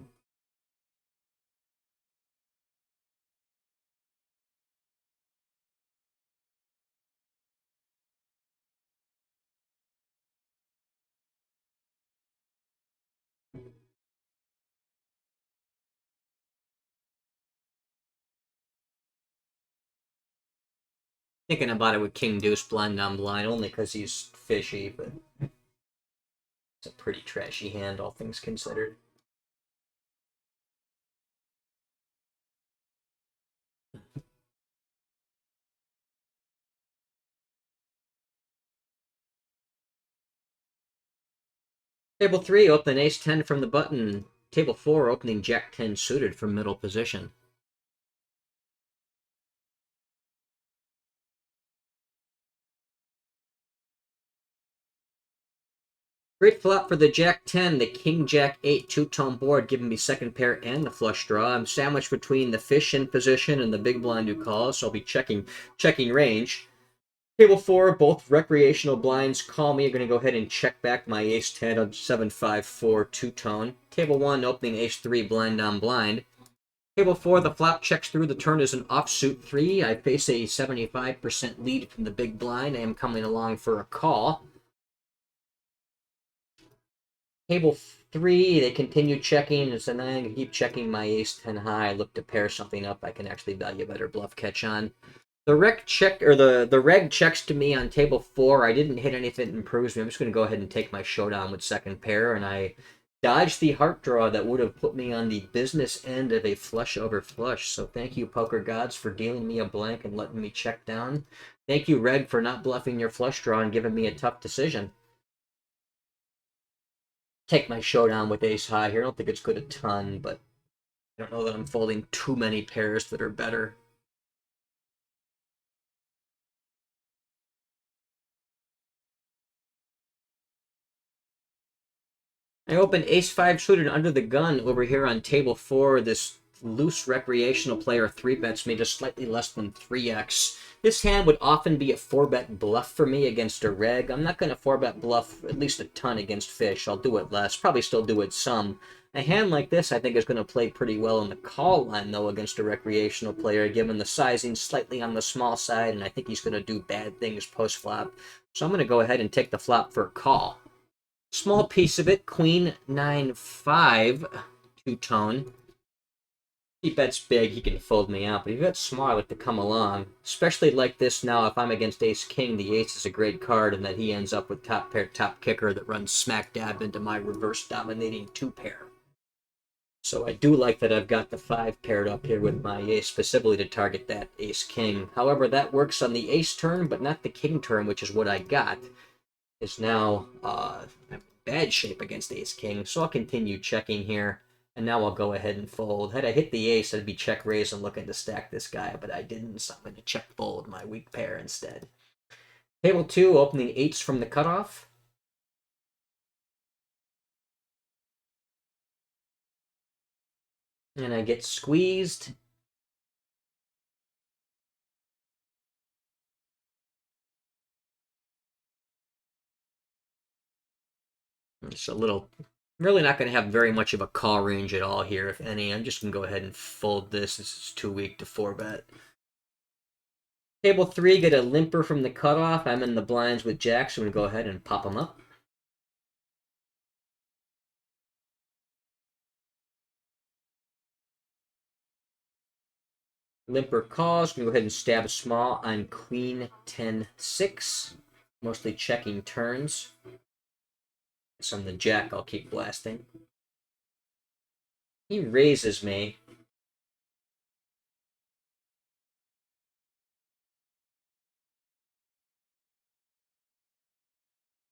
Thinking about it with king deuce blind on blind, only because he's fishy, but it's a pretty trashy hand, all things considered. Table 3, open ace 10 from the button. Table 4, opening jack 10 suited from middle position. Great flop for the jack 10, the king jack 8 two-tone board, giving me second pair and the flush draw. I'm sandwiched between the fish in position and the big blind who calls, so I'll be checking range. Table 4, both recreational blinds call me. I'm going to go ahead and check back my ace 10 of 7-5-4 two-tone. Table 1, opening ace 3 blind on blind. Table 4, the flop checks through. The turn is an offsuit 3. I face a 75% lead from the big blind. I am coming along for a call. Table 3, they continue checking, and so now I'm going to keep checking my ace 10 high. I look to pair something up I can actually value a better bluff catch on. The reg check, or the reg checks to me on table 4. I didn't hit anything that improves me. I'm just going to go ahead and take my showdown with second pair, and I dodged the heart draw that would have put me on the business end of a flush over flush. So thank you, poker gods, for dealing me a blank and letting me check down. Thank you, reg, for not bluffing your flush draw and giving me a tough decision. Take my showdown with ace high here. I don't think it's good a ton, but I don't know that I'm folding too many pairs that are better. I open ace-5 suited under the gun over here on table 4. This loose recreational player 3-bets me just slightly less than 3x. This hand would often be a 4-bet bluff for me against a reg. I'm not going to 4-bet bluff at least a ton against fish. I'll do it less. Probably still do it some. A hand like this I think is going to play pretty well in the call line, though, against a recreational player, given the sizing slightly on the small side, and I think he's going to do bad things post-flop. So I'm going to go ahead and take the flop for a call. Small piece of it, queen 9-5, two-tone. He bets big, he can fold me out, but if he bets small, I like to come along. Especially like this now, if I'm against ace-king, the ace is a great card, and that he ends up with top pair, top kicker that runs smack dab into my reverse dominating 2-pair. So I do like that I've got the 5 paired up here with my ace, specifically to target that ace-king. However, that works on the ace turn, but not the king turn, which is what I got. Is now bad shape against ace-king, so I'll continue checking here, and now I'll go ahead and fold. Had I hit the ace, I'd be check raise and looking to stack this guy, but I didn't, so I'm going to check fold my weak pair instead. Table 2, opening 8s from the cutoff. And I get squeezed. It's a little, really not going to have very much of a call range at all here, if any. I'm just going to go ahead and fold this. This is too weak to 4-bet. Table 3, get a limper from the cutoff. I'm in the blinds with jacks, so I'm going to go ahead and pop them up. Limper calls. I'm going to go ahead and stab small on queen 10-6. Mostly checking turns. So on the jack, I'll keep blasting. He raises me.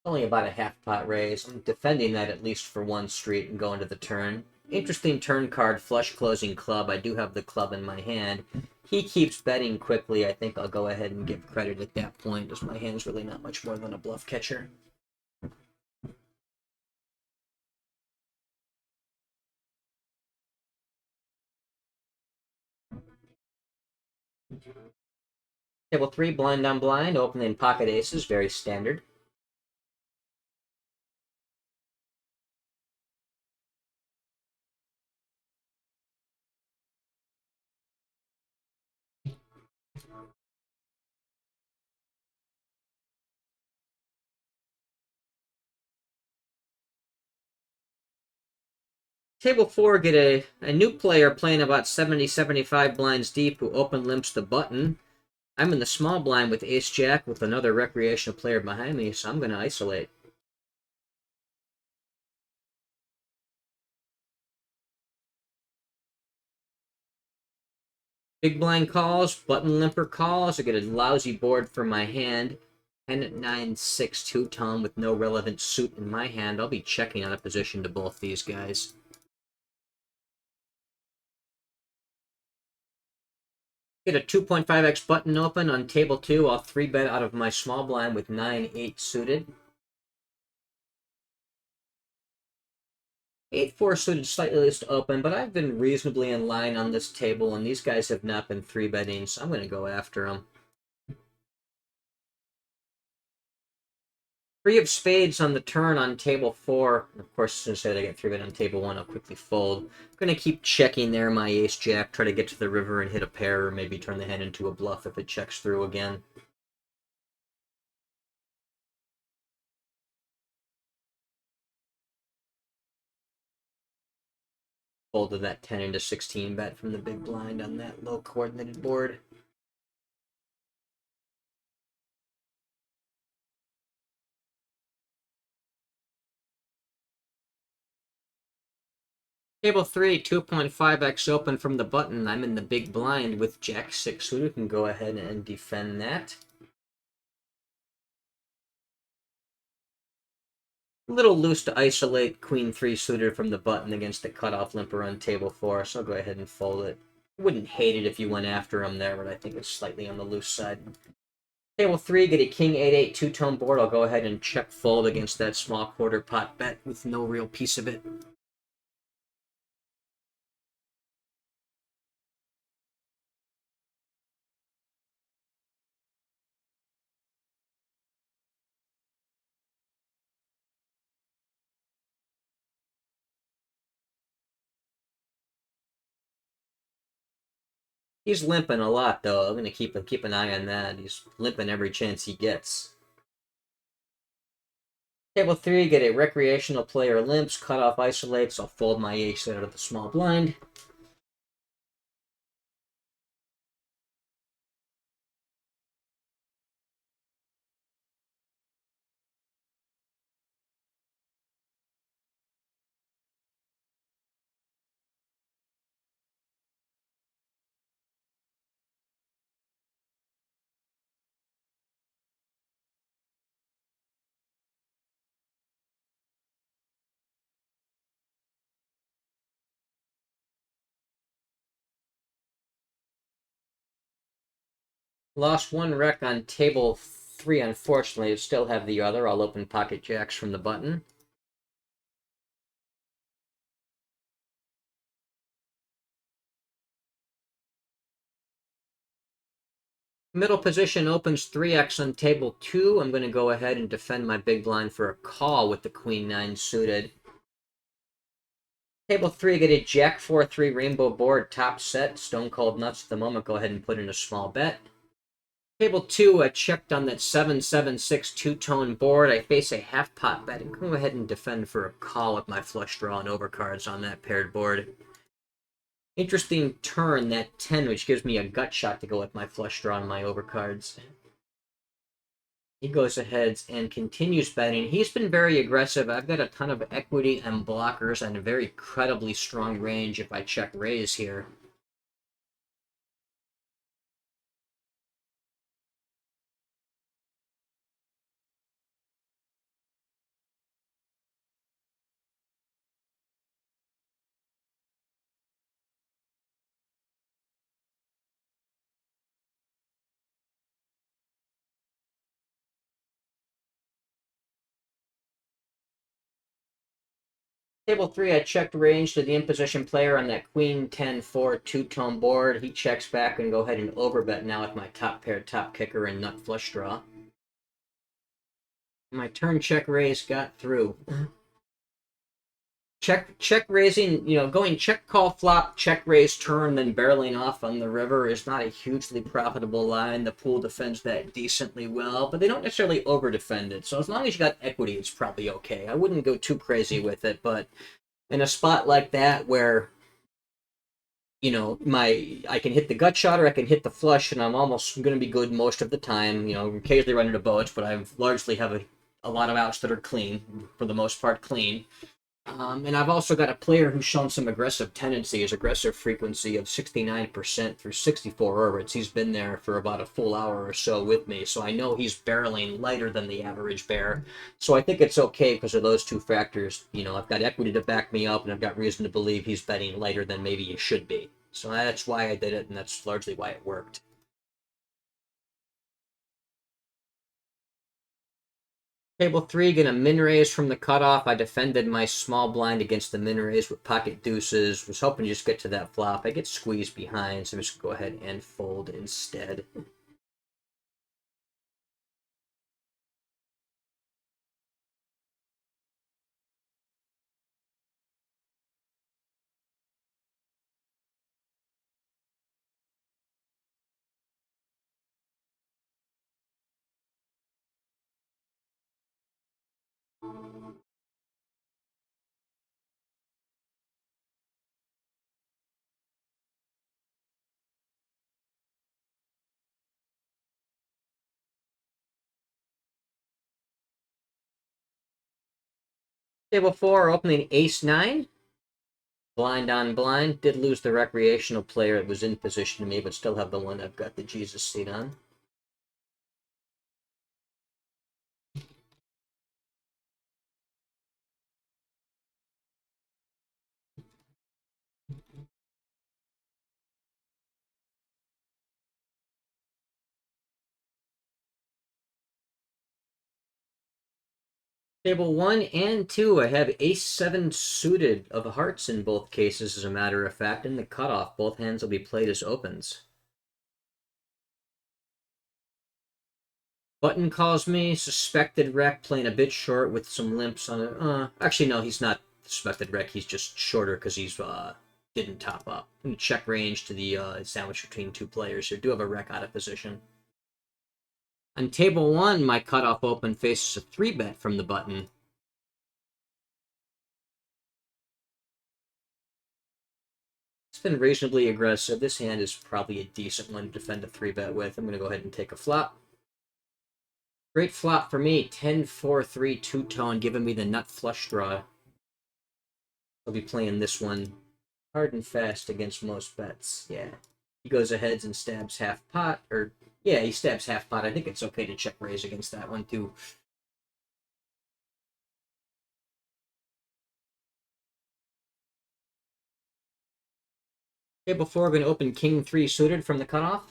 Only about a half pot raise. I'm defending that at least for one street and going to the turn. Interesting turn card, flush closing club. I do have the club in my hand. He keeps betting quickly. I think I'll go ahead and give credit at that point, as my hand's really not much more than a bluff catcher. Table 3, blind on blind, opening pocket aces, very standard. Table 4, get a new player playing about 70-75 blinds deep who open limps the button. I'm in the small blind with ace-jack with another recreational player behind me, so I'm going to isolate. Big blind calls, button limper calls. I get a lousy board for my hand. 10 at 9, 6 two-tone with no relevant suit in my hand. I'll be checking out of position to both these guys. Get a 2.5x button open on table 2. I'll 3-bet out of my small blind with 9, 8 suited. 8-4 suited slightly loose to open, but I've been reasonably in line on this table, and these guys have not been 3-betting, so I'm going to go after them. 3 of spades on the turn on table 4. Of course, since they get 3-bet on table 1, I'll quickly fold. I'm going to keep checking there my ace-jack, try to get to the river and hit a pair, or maybe turn the hand into a bluff if it checks through again. Folded that 10 into 16 bet from the big blind on that low coordinated board. Table 3, 2.5x open from the button. I'm in the big blind with Jack 6 suited. We can go ahead and defend that. A little loose to isolate Queen 3 suited from the button against the cutoff limper on table 4, so I'll go ahead and fold it. Wouldn't hate it if you went after him there, but I think it's slightly on the loose side. Table 3, get a King 8-8 two-tone board. I'll go ahead and check fold against that small quarter pot bet with no real piece of it. He's limping a lot, though. I'm going to keep an eye on that. He's limping every chance he gets. Table 3, get a recreational player limps, cutoff isolates. I'll fold my ace out of the small blind. Lost one rec on table 3, unfortunately. I still have the other. I'll open pocket jacks from the button. Middle position opens 3x on table 2. I'm going to go ahead and defend my big blind for a call with the Queen 9 suited. Table 3, get a Jack 4-3 rainbow board, top set. Stone cold nuts at the moment. Go ahead and put in a small bet. Table 2, I checked on that 7-7-6 two-tone board. I face a half pot bet. I'm going to go ahead and defend for a call with my flush draw and overcards on that paired board. Interesting turn, that 10, which gives me a gut shot to go with my flush draw and my overcards. He goes ahead and continues betting. He's been very aggressive. I've got a ton of equity and blockers and a very credibly strong range if I check raise here. Table 3, I checked range to the in-position player on that Queen 10-4 two-tone board. He checks back and go ahead and overbet now with my top pair, top kicker, and nut flush draw. My turn check raise got through. Check raising, going check call flop, check raise turn, then barreling off on the river is not a hugely profitable line. The pool defends that decently well, but they don't necessarily over defend it. So as long as you got equity, it's probably okay. I wouldn't go too crazy with it, but in a spot like that where I can hit the gut shot or I can hit the flush, and I'm almost going to be good most of the time. Occasionally run into boats, but I largely have a lot of outs that are clean, for the most part clean. And I've also got a player who's shown some aggressive tendencies, aggressive frequency of 69% through 64 orbits. He's been there for about a full hour or so with me, so I know he's barreling lighter than the average bear. So I think it's okay because of those two factors. You know, I've got equity to back me up, and I've got reason to believe he's betting lighter than maybe he should be. So that's why I did it, and that's largely why it worked. Table 3, get a min raise from the cutoff. I defended my small blind against the min raise with pocket deuces. Was hoping to just get to that flop. I get squeezed behind, so I'm just going to go ahead and fold instead. Table 4, opening ace-9. Blind on blind. Did lose the recreational player that was in position to me, but still have the one I've got the Jesus seat on. Table 1 and 2, I have ace-7 suited of hearts in both cases, as a matter of fact. In the cutoff, both hands will be played as opens. Button calls me, suspected wreck, playing a bit short with some limps on it. Actually, no, he's not suspected wreck. He's just shorter because he's didn't top up. Check range to the sandwich between two players who do have a wreck out of position. On table 1, my cutoff open faces a 3-bet from the button. It's been reasonably aggressive. This hand is probably a decent one to defend a 3-bet with. I'm going to go ahead and take a flop. Great flop for me. 10-4-3 two-tone, giving me the nut flush draw. I'll be playing this one hard and fast against most bets. Yeah. He goes ahead and stabs half pot. Or, yeah, he stabs half pot. I think it's okay to check raise against that one, too. Table 4, going to open king 3 suited from the cutoff.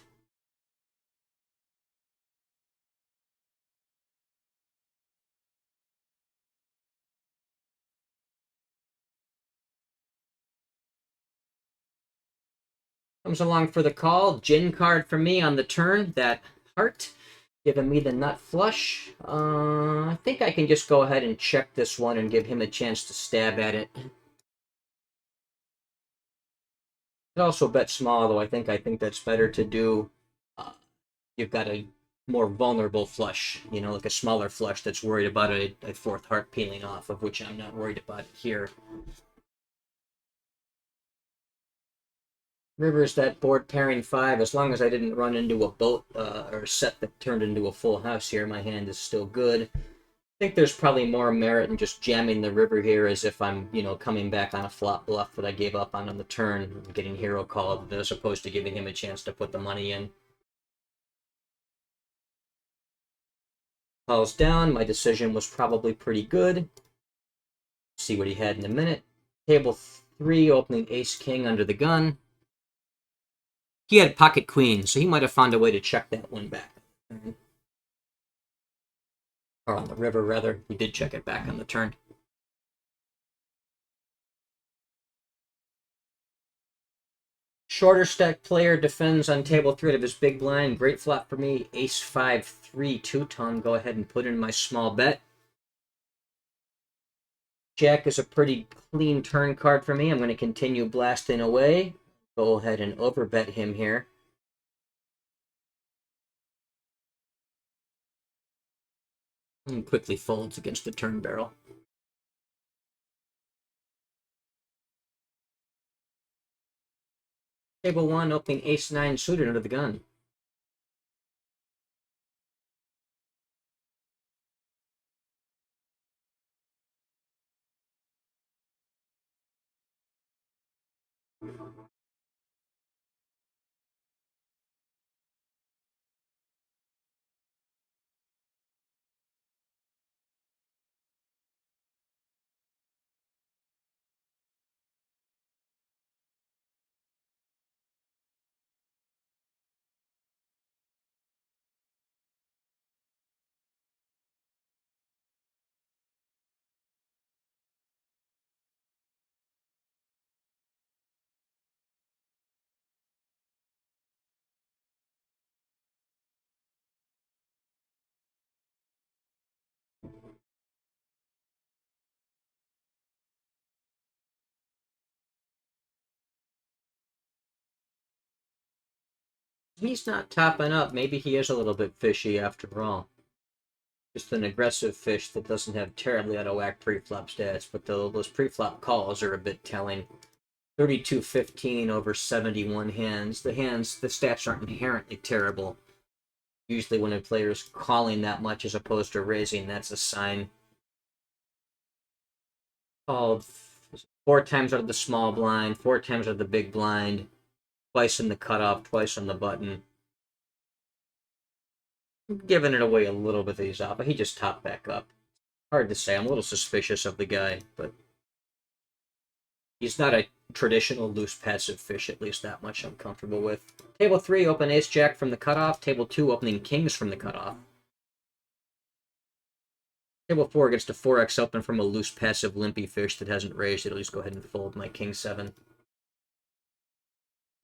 Comes along for the call. Gin card for me on the turn. That heart, giving me the nut flush. I think I can just go ahead and check this one and give him a chance to stab at it. Could also bet small, though. I think that's better to do. You've got a more vulnerable flush, you know, like a smaller flush that's worried about a fourth heart peeling off, of which I'm not worried about here. River's that board pairing 5. As long as I didn't run into a boat or a set that turned into a full house here, my hand is still good. I think there's probably more merit in just jamming the river here, as if I'm, you know, coming back on a flop bluff that I gave up on the turn, and getting hero called, as opposed to giving him a chance to put the money in. Calls down. My decision was probably pretty good. See what he had in a minute. Table 3, opening ace-king under the gun. He had pocket queen, so he might have found a way to check that one back. Or on the river, rather. He did check it back on the turn. Shorter stack player defends on table 3 of his big blind. Great flop for me. Ace-5-3 two-tone. Go ahead and put in my small bet. Jack is a pretty clean turn card for me. I'm going to continue blasting away. Go ahead and overbet him here. And quickly folds against the turn barrel. Table 1, opening ace-9 suited under the gun. He's not topping up. Maybe he is a little bit fishy after all. Just an aggressive fish that doesn't have terribly out of whack pre-flop stats, but those pre-flop calls are a bit telling. 32-15 over 71 hands. The stats aren't inherently terrible. Usually when a player's calling that much as opposed to raising, that's a sign. Called 4 times out of the small blind, 4 times out of the big blind, twice in the cutoff, twice on the button. Giving it away a little bit that he's off, but he just topped back up. Hard to say. I'm a little suspicious of the guy, but he's not a traditional loose passive fish, at least that much I'm comfortable with. Table 3, open ace-jack from the cutoff. Table 2, opening kings from the cutoff. Table 4 gets to 4x open from a loose passive limpy fish that hasn't raised. It'll just go ahead and fold my king 7.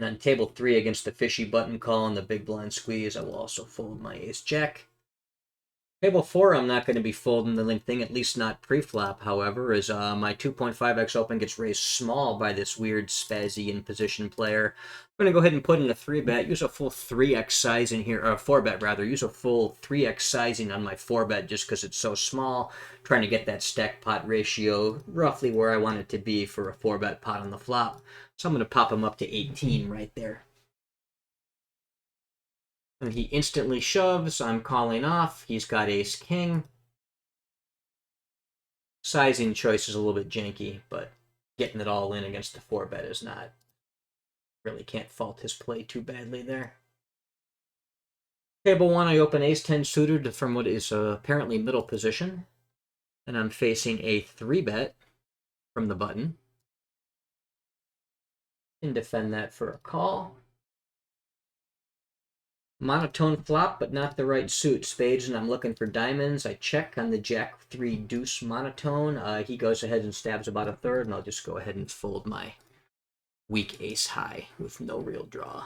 And on table 3 against the fishy button call and the big blind squeeze, I will also fold my ace-jack. Table 4, I'm not going to be folding the limp thing, at least not pre-flop, however, as my 2.5x open gets raised small by this weird spazzy in position player. I'm going to go ahead and put in a 3-bet, use a full 3x sizing here, or 4-bet rather, use a full 3x sizing on my 4-bet just because it's so small, trying to get that stack pot ratio roughly where I want it to be for a 4-bet pot on the flop. So I'm going to pop him up to 18 right there. And he instantly shoves. I'm calling off. He's got ace-king. Sizing choice is a little bit janky, but getting it all in against the 4-bet is not. Really can't fault his play too badly there. Table 1, I open ace-10 suited from what is apparently middle position. And I'm facing a 3-bet from the button. And defend that for a call. Monotone flop, but not the right suit. Spades, and I'm looking for diamonds. I check on the jack 3 deuce monotone. He goes ahead and stabs about a third, and I'll just go ahead and fold my weak ace high with no real draw.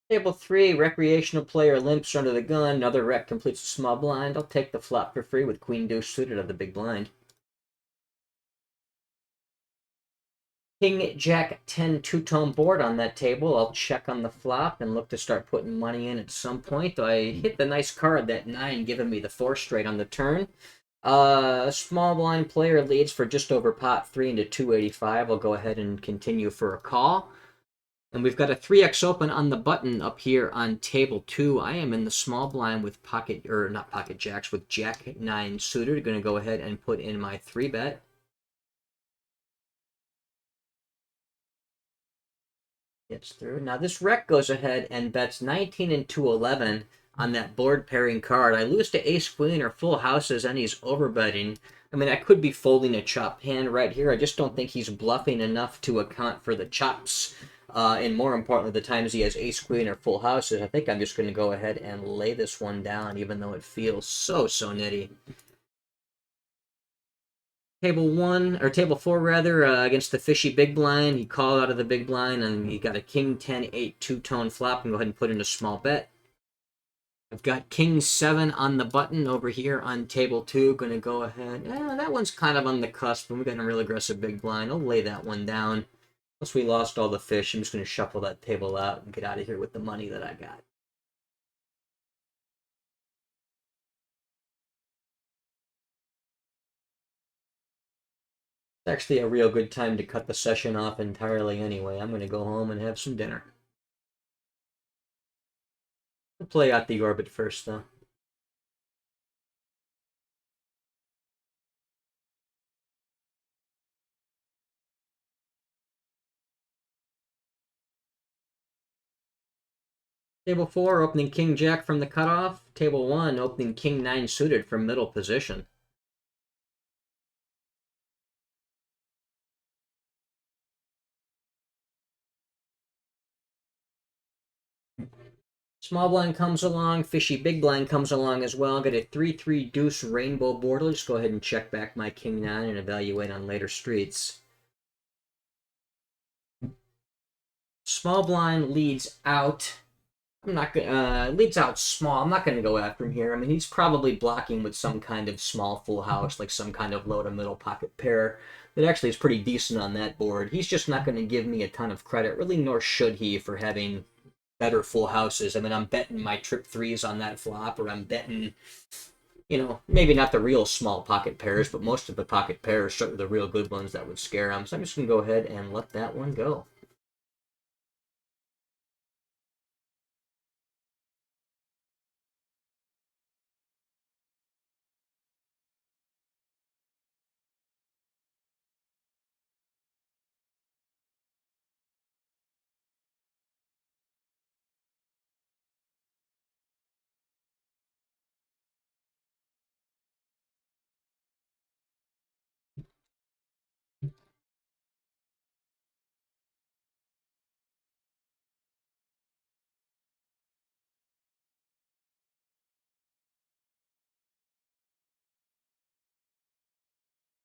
Table 3, recreational player limps under the gun. Another rec completes a small blind. I'll take the flop for free with queen deuce suited of the big blind. King jack 10 two-tone board on that table. I'll check on the flop and look to start putting money in at some point. I hit the nice card, that 9, giving me the 4 straight on the turn. A small blind player leads for just over pot 3 into 285. I'll go ahead and continue for a call. And we've got a 3x open on the button up here on table 2. I am in the small blind with not pocket jacks, with jack 9 suited. Going to go ahead and put in my 3-bet. Gets through. Now this rec goes ahead and bets 19 and 211 on that board pairing card. I lose to ace queen or full houses, and he's overbetting. I mean, I could be folding a chop hand right here. I just don't think he's bluffing enough to account for the chops. And more importantly, the times he has ace queen or full houses. I think I'm just going to go ahead and lay this one down, even though it feels so nitty. Table 4 rather, against the fishy big blind. He called out of the big blind, and he got a king 10 8 two-tone flop. And go ahead and put in a small bet. I've got king 7 on the button over here on table 2. Going to go ahead. That one's kind of on the cusp, and we got a real aggressive big blind. I'll lay that one down. Once we lost all the fish, I'm just going to shuffle that table out and get out of here with the money that I got. It's actually a real good time to cut the session off entirely anyway. I'm going to go home and have some dinner. We'll play out the orbit first, though. Table 4, opening King Jack from the cutoff. Table 1, opening King 9 suited from middle position. Small blind comes along, fishy big blind comes along as well. Got a 3-3 deuce rainbow board. Let's go ahead and check back my King 9 and evaluate on later streets. Small blind leads out. I'm not gonna leads out small. I'm not gonna go after him here. I mean, he's probably blocking with some kind of small full house, like some kind of low to middle pocket pair. That actually is pretty decent on that board. He's just not going to give me a ton of credit, really, nor should he, for having better full houses. I mean, I'm betting my trip threes on that flop, or I'm betting, you know, maybe not the real small pocket pairs, but most of the pocket pairs, certainly the real good ones that would scare him. So I'm just going to go ahead and let that one go.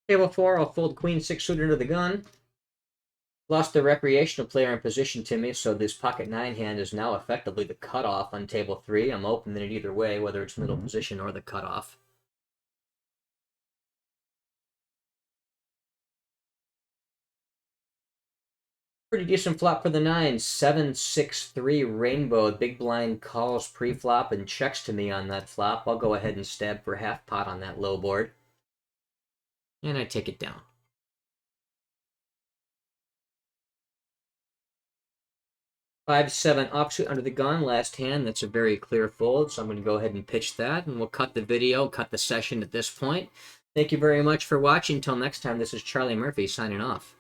Table 4, I'll fold Queen 6 suited under the gun. Lost the recreational player in position to me, so this pocket 9 hand is now effectively the cutoff on table 3. I'm open in it either way, whether it's middle position or the cutoff. Pretty decent flop for the 9. 7-6-3 rainbow. Big blind calls pre-flop and checks to me on that flop. I'll go ahead and stab for half pot on that low board. And I take it down. 5-7 offsuit under the gun, last hand. That's a very clear fold, so I'm going to go ahead and pitch that, and we'll cut the video, cut the session at this point. Thank you very much for watching. Until next time, this is Charlie Murphy signing off.